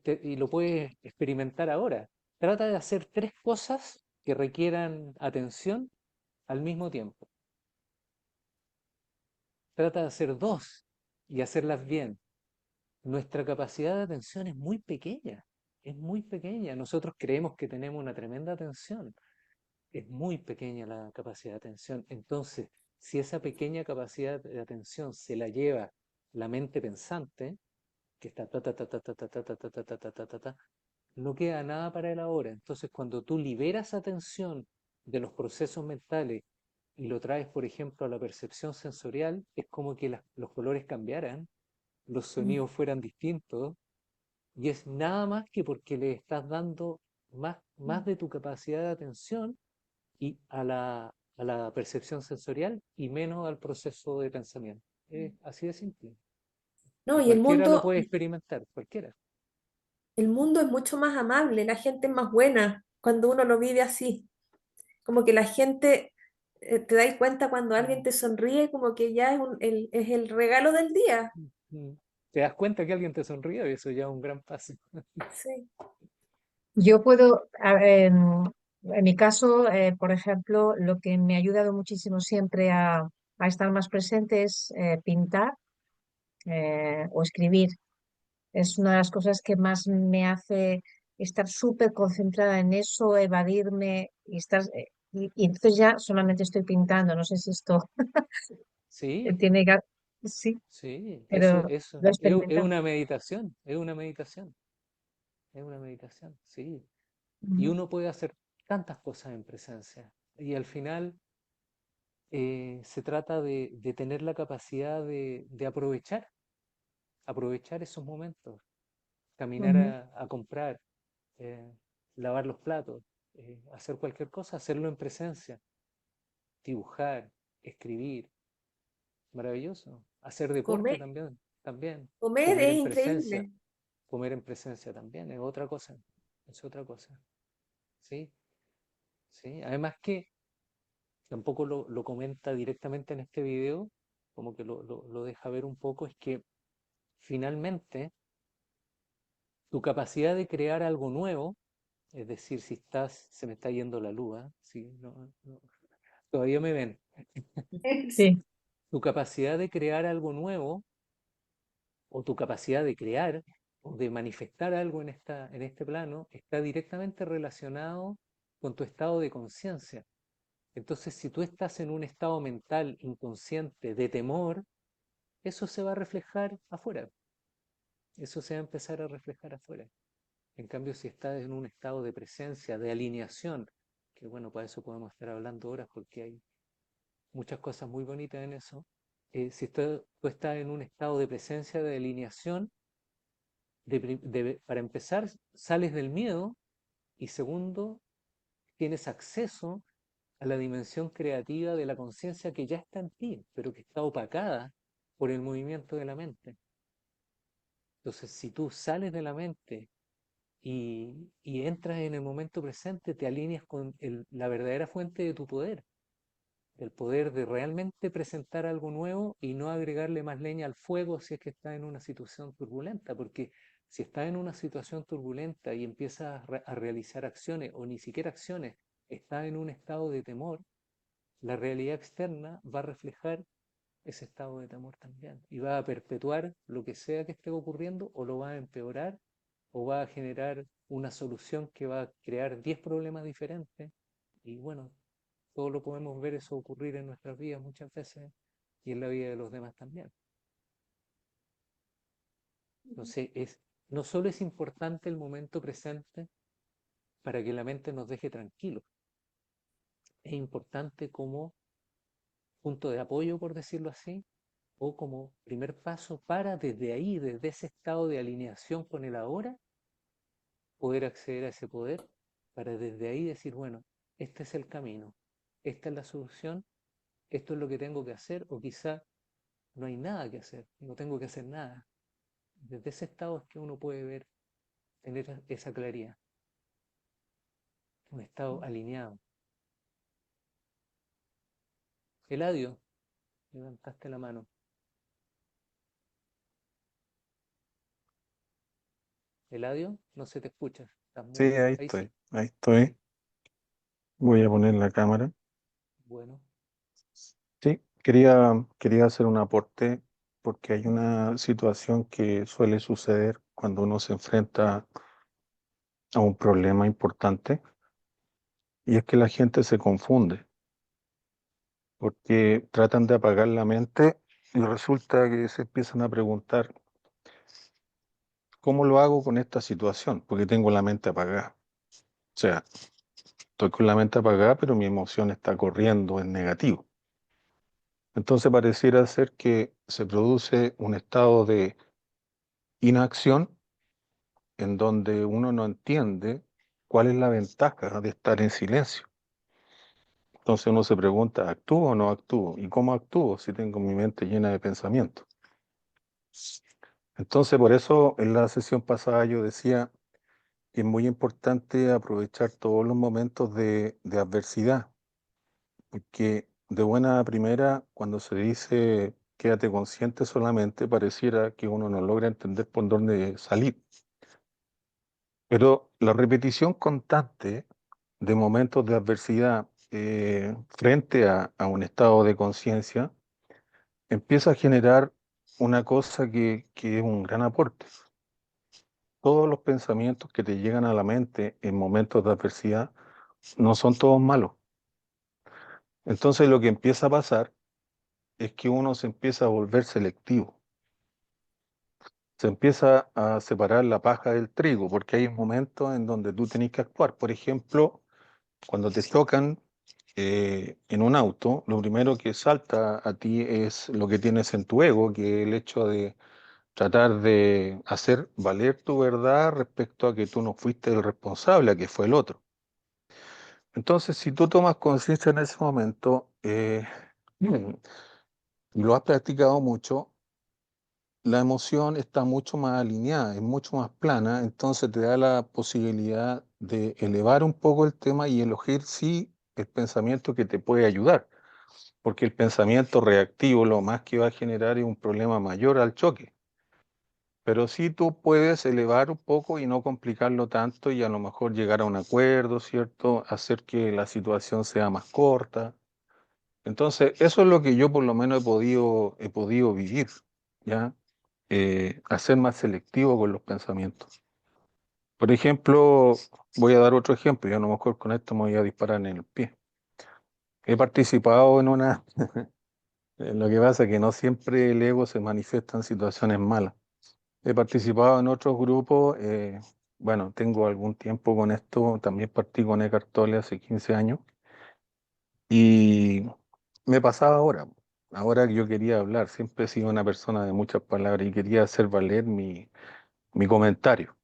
y lo puedes experimentar ahora. Trata de hacer tres cosas que requieran atención al mismo tiempo. Trata de hacer dos y hacerlas bien. Nuestra capacidad de atención es muy pequeña, es muy pequeña. Nosotros creemos que tenemos una tremenda atención. Es muy pequeña la capacidad de atención. Entonces, si esa pequeña capacidad de atención se la lleva la mente pensante, que está ta ta ta ta ta ta ta ta ta ta ta ta ta ta, no queda nada para el ahora. Entonces, cuando tú liberas atención de los procesos mentales y lo traes, por ejemplo, a la percepción sensorial, es como que los colores cambiaran, los sonidos fueran distintos, y es nada más que porque le estás dando más de tu capacidad de atención y a la percepción sensorial y menos al proceso de pensamiento. Es así de simple. No, Y y cualquiera lo puede experimentar, cualquiera. el mundo es mucho más amable, la gente es más buena cuando uno lo vive así. Como que la gente, te das cuenta cuando alguien te sonríe, como que ya es el regalo del día. Mm. Te das cuenta que alguien te sonríe y eso ya es un gran paso. Sí. Yo puedo, en mi caso, por ejemplo, lo que me ha ayudado muchísimo siempre a estar más presente es pintar o escribir. Es una de las cosas que más me hace estar súper concentrada en eso, evadirme y estar. Y entonces ya solamente estoy pintando. No sé si esto Sí, tiene que. Sí, sí, pero lo he es experimentado. una meditación, es una meditación, es una meditación, sí. Y Ujú, uno puede hacer tantas cosas en presencia. Y al final se trata de tener la capacidad de aprovechar esos momentos, caminar ujú. a comprar, eh, lavar los platos, hacer cualquier cosa, hacerlo en presencia, dibujar, escribir, maravilloso. Hacer deporte Comer, también, también, comer comer es en presencia. increíble. Comer en presencia también es otra cosa, es otra cosa. Sí, sí. Además que tampoco lo comenta directamente en este video, como que lo deja ver un poco, es que finalmente tu capacidad de crear algo nuevo, es decir, si se me está yendo la luz, ¿ah? Sí, todavía me ven. Sí. Tu capacidad de crear algo nuevo o tu capacidad de crear o de manifestar algo en este plano está directamente relacionado con tu estado de conciencia. Entonces, si tú estás en un estado mental inconsciente de temor, eso se va a reflejar afuera. Eso se va a empezar a reflejar afuera. En cambio, si estás en un estado de presencia, de alineación, que bueno, para eso podemos estar hablando horas porque hay muchas cosas muy bonitas en eso. Si tú estás en un estado de presencia, de alineación, para empezar, sales del miedo y segundo, tienes acceso a la dimensión creativa de la conciencia que ya está en ti, pero que está opacada por el movimiento de la mente. Entonces, si tú sales de la mente y entras en el momento presente, te alineas con la verdadera fuente de tu poder, el poder de realmente presentar algo nuevo y no agregarle más leña al fuego si es que estás en una situación turbulenta, porque si estás en una situación turbulenta y empiezas a realizar acciones o ni siquiera acciones, estás en un estado de temor, la realidad externa va a reflejar ese estado de temor también y va a perpetuar lo que sea que esté ocurriendo o lo va a empeorar o va a generar una solución que va a crear 10 problemas diferentes y bueno, todo lo podemos ver eso ocurrir en nuestras vidas muchas veces y en la vida de los demás también. Entonces, no solo es importante el momento presente para que la mente nos deje tranquilos, es importante como punto de apoyo, por decirlo así, o como primer paso para desde ahí, desde ese estado de alineación con el ahora, poder acceder a ese poder, para desde ahí decir, bueno, este es el camino, esta es la solución, esto es lo que tengo que hacer, o quizá no hay nada que hacer, no tengo que hacer nada. Desde ese estado es que uno puede ver, tener esa claridad, un estado alineado. Eladio, levantaste la mano. Eladio, no se te escucha, estás Sí, mudo. ahí Ahí sí, estoy, ahí estoy. Voy a poner la cámara. bueno. Sí, quería hacer un aporte porque hay una situación que suele suceder cuando uno se enfrenta a un problema importante y es que la gente se confunde porque tratan de apagar la mente y resulta que se empiezan a preguntar ¿cómo lo hago con esta situación? Porque tengo la mente apagada. O sea, estoy con la mente apagada, pero mi emoción está corriendo en negativo. Entonces pareciera ser que se produce un estado de inacción en donde uno no entiende cuál es la ventaja de estar en silencio. Entonces uno se pregunta, ¿actúo o no actúo? ¿Y cómo actúo si tengo mi mente llena de pensamientos? Entonces por eso en la sesión pasada yo decía que es muy importante aprovechar todos los momentos de adversidad, porque de buena primera, cuando se dice quédate consciente solamente, pareciera que uno no logra entender por dónde salir. Pero la repetición constante de momentos de adversidad frente a un estado de conciencia empieza a generar una cosa que es un gran aporte. Todos los pensamientos que te llegan a la mente en momentos de adversidad no son todos malos. Entonces lo que empieza a pasar es que uno se empieza a volver selectivo. Se empieza a separar la paja del trigo, porque hay momentos en donde tú tenés que actuar. Por ejemplo, cuando te chocan en un auto, lo primero que salta a ti es lo que tienes en tu ego, que es el hecho de tratar de hacer valer tu verdad respecto a que tú no fuiste el responsable, a que fue el otro. Entonces, si tú tomas conciencia en ese momento y lo has practicado mucho, la emoción está mucho más alineada, es mucho más plana, entonces te da la posibilidad de elevar un poco el tema y elegir sí el pensamiento que te puede ayudar, porque el pensamiento reactivo lo más que va a generar es un problema mayor al choque. Pero sí tú puedes elevar un poco y no complicarlo tanto y a lo mejor llegar a un acuerdo, ¿cierto? Hacer que la situación sea más corta. Entonces, eso es lo que yo por lo menos he podido vivir, ¿ya? A ser más selectivo con los pensamientos. Por ejemplo, voy a dar otro ejemplo, y a lo mejor con esto me voy a disparar en el pie. He participado en una... Lo que pasa es que no siempre el ego se manifiesta en situaciones malas. He participado en otros grupos, bueno, tengo algún tiempo con esto, también partí con Eckhart Tolle hace 15 años, y me pasaba ahora que yo quería hablar, siempre he sido una persona de muchas palabras y quería hacer valer mi comentario.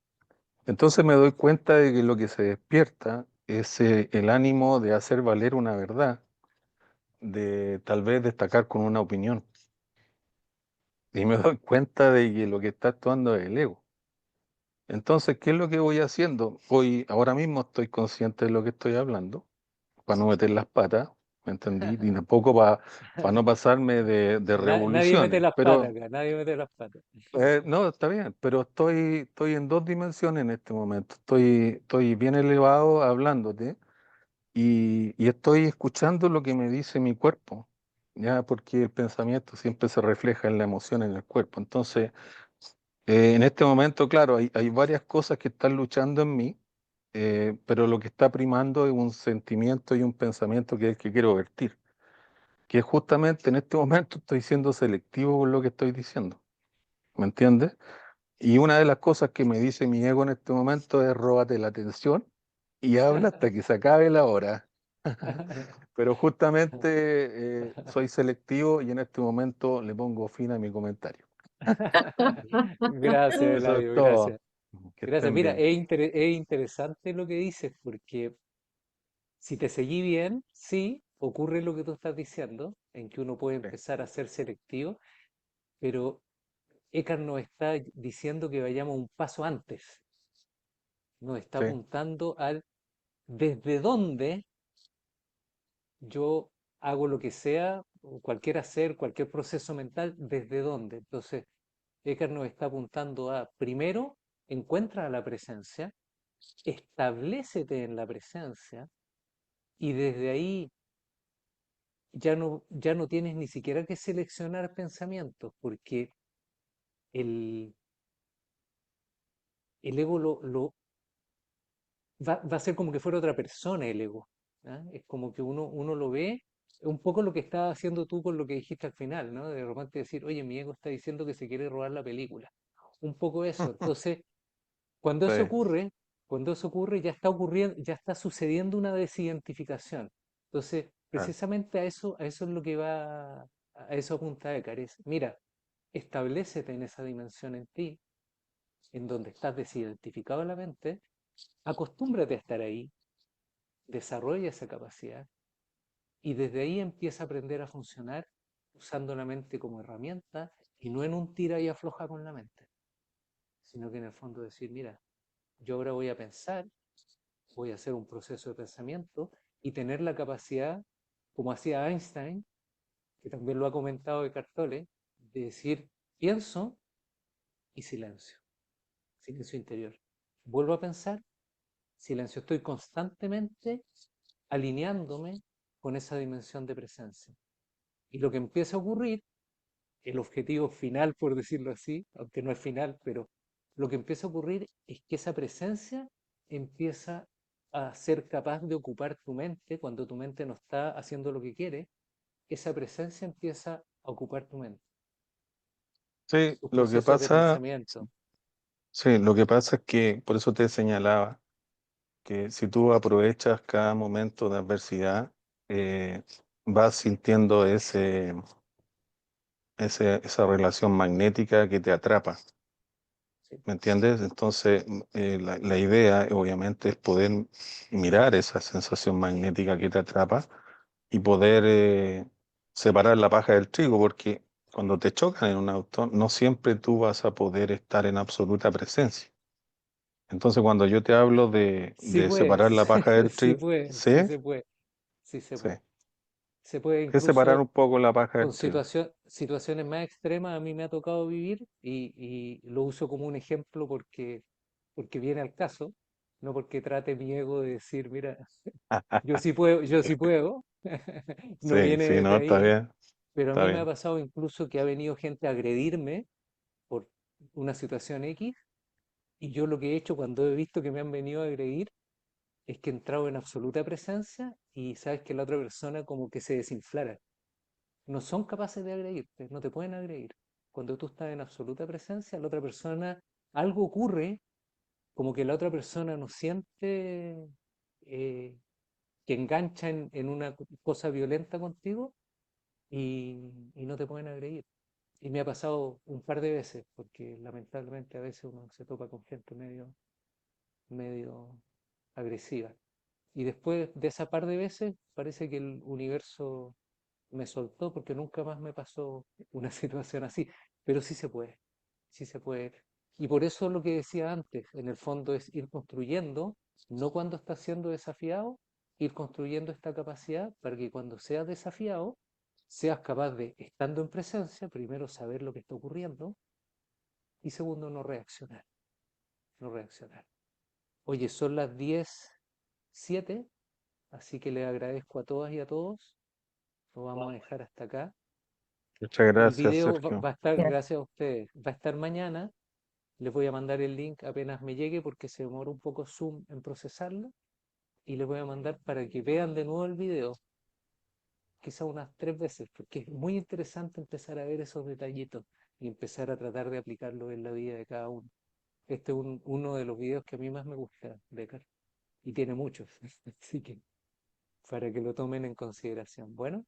Entonces me doy cuenta de que lo que se despierta es el ánimo de hacer valer una verdad, de tal vez destacar con una opinión. Y me doy cuenta de que lo que está actuando es el ego. Entonces, ¿qué es lo que voy haciendo? Ahora mismo estoy consciente de lo que estoy hablando, para no meter las patas, ¿me entendí? Y tampoco para no pasarme de Nadie mete revoluciones. las patas Pero, acá, nadie mete las patas. no, está bien, pero estoy en dos dimensiones en este momento. Estoy bien elevado hablándote y estoy escuchando lo que me dice mi cuerpo, ¿ya? Porque el pensamiento siempre se refleja en la emoción en el cuerpo. Entonces, en este momento, claro, hay varias cosas que están luchando en mí, pero lo que está primando es un sentimiento y un pensamiento que es el que quiero vertir, que justamente en este momento estoy siendo selectivo con lo que estoy diciendo, ¿me entiendes? Y una de las cosas que me dice mi ego en este momento es róbate la atención y habla hasta que se acabe la hora. Pero justamente soy selectivo y en este momento le pongo fin a mi comentario. Gracias, Eso es Eladio, todo. gracias. Que Gracias. estén Mira, bien. es interesante lo que dices, porque si te seguí bien, sí, ocurre lo que tú estás diciendo, en que uno puede Sí, empezar a ser selectivo, pero Eckhart nos está diciendo que vayamos un paso antes, nos está sí. apuntando al desde dónde yo hago lo que sea, o cualquier hacer, cualquier proceso mental, desde dónde. Entonces, Eckhart nos está apuntando a, primero, encuentra la presencia, establécete en la presencia, y desde ahí ya no tienes ni siquiera que seleccionar pensamientos, porque el, el ego va a ser como que fuera otra persona el ego. ¿Ah? Es como que uno lo ve, un poco lo que estás haciendo tú con lo que dijiste al final, ¿no? De repente decir, oye, mi ego está diciendo que se quiere robar la película. Un poco eso. Entonces, Cuando eso Sí, ocurre, ya está ocurriendo, ya está sucediendo una desidentificación. Entonces, claro. precisamente a eso es lo que va, a eso apunta Eckhart. Es, mira, establécete en esa dimensión en ti, en donde estás desidentificado en la mente, acostúmbrate a estar ahí, desarrolla esa capacidad y desde ahí empieza a aprender a funcionar usando la mente como herramienta y no en un tira y afloja con la mente, sino que en el fondo decir, mira, yo ahora voy a pensar, voy a hacer un proceso de pensamiento y tener la capacidad, como hacía Einstein, que también lo ha comentado Eckhart Tolle, de decir, pienso y silencio, silencio interior. Vuelvo a pensar, silencio. Estoy constantemente alineándome con esa dimensión de presencia. Y lo que empieza a ocurrir, el objetivo final, por decirlo así, aunque no es final, pero lo que empieza a ocurrir es que esa presencia empieza a ser capaz de ocupar tu mente cuando tu mente no está haciendo lo que quiere, esa presencia empieza a ocupar tu mente, Sí, tus lo que procesos de pasa, pensamiento. sí, lo que pasa es que, por eso te señalaba, que si tú aprovechas cada momento de adversidad, eh, vas sintiendo esa relación magnética que te atrapa, ¿Sí? ¿me entiendes? Entonces, la idea, obviamente, es poder mirar esa sensación magnética que te atrapa y poder separar la paja del trigo, porque cuando te chocan en un auto, no siempre tú vas a poder estar en absoluta presencia. Entonces, cuando yo te hablo Sí, de separar la pues, paja del sí, trigo, pues, ¿sí? sí se puede, sí se Sí. puede. Se puede Es separar incluso un poco la paja con del trigo. situaciones más extremas a mí me ha tocado vivir y lo uso como un ejemplo porque viene al caso, no porque trate mi ego de decir, mira, yo sí puedo, no Sí, viene sí, desde no, está ahí, bien, pero a está mí me ha bien. pasado incluso que ha venido gente a agredirme por una situación X y yo lo que he hecho cuando he visto que me han venido a agredir es que he entrado en absoluta presencia y sabes que la otra persona como que se desinflara. No son capaces de agredirte, no te pueden agredir. Cuando tú estás en absoluta presencia, la otra persona, algo ocurre, como que la otra persona no siente que engancha en una cosa violenta contigo y no te pueden agredir. Y me ha pasado un par de veces, porque lamentablemente a veces uno se topa con gente medio agresiva. Y después de esa par de veces, parece que el universo me soltó porque nunca más me pasó una situación así. Pero sí se puede, sí se puede. Y por eso lo que decía antes, en el fondo es ir construyendo, no cuando estás siendo desafiado, ir construyendo esta capacidad para que cuando seas desafiado, seas capaz de, estando en presencia, primero saber lo que está ocurriendo y segundo no reaccionar, no reaccionar. Oye, son las 10:07, así que les agradezco a todas y a todos. Lo vamos a dejar hasta acá. Muchas El gracias, video Sergio. va a estar, Gracias. gracias a ustedes, va a estar mañana. Les voy a mandar el link apenas me llegue porque se demora un poco Zoom en procesarlo. Y les voy a mandar para que vean de nuevo el video, quizá unas 3 veces, porque es muy interesante empezar a ver esos detallitos y empezar a tratar de aplicarlo en la vida de cada uno. Este es uno de los videos que a mí más me gusta de Eckhart y tiene muchos, así que para que lo tomen en consideración. Bueno,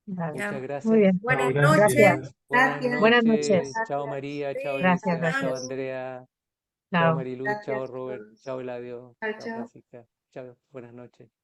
Vale. muchas Ya. Muy gracias. bien. Buenas Gracias. noches. Buenas Buenas noches. noches. Gracias. Chao María, chao Sí, Gracias, Elisa, chao gracias. chao. Andrea, chao Chao. Mariluz, chao Gracias a Robert, todos. chao Eladio, Chao, chao chao. Francisca, chao, buenas noches.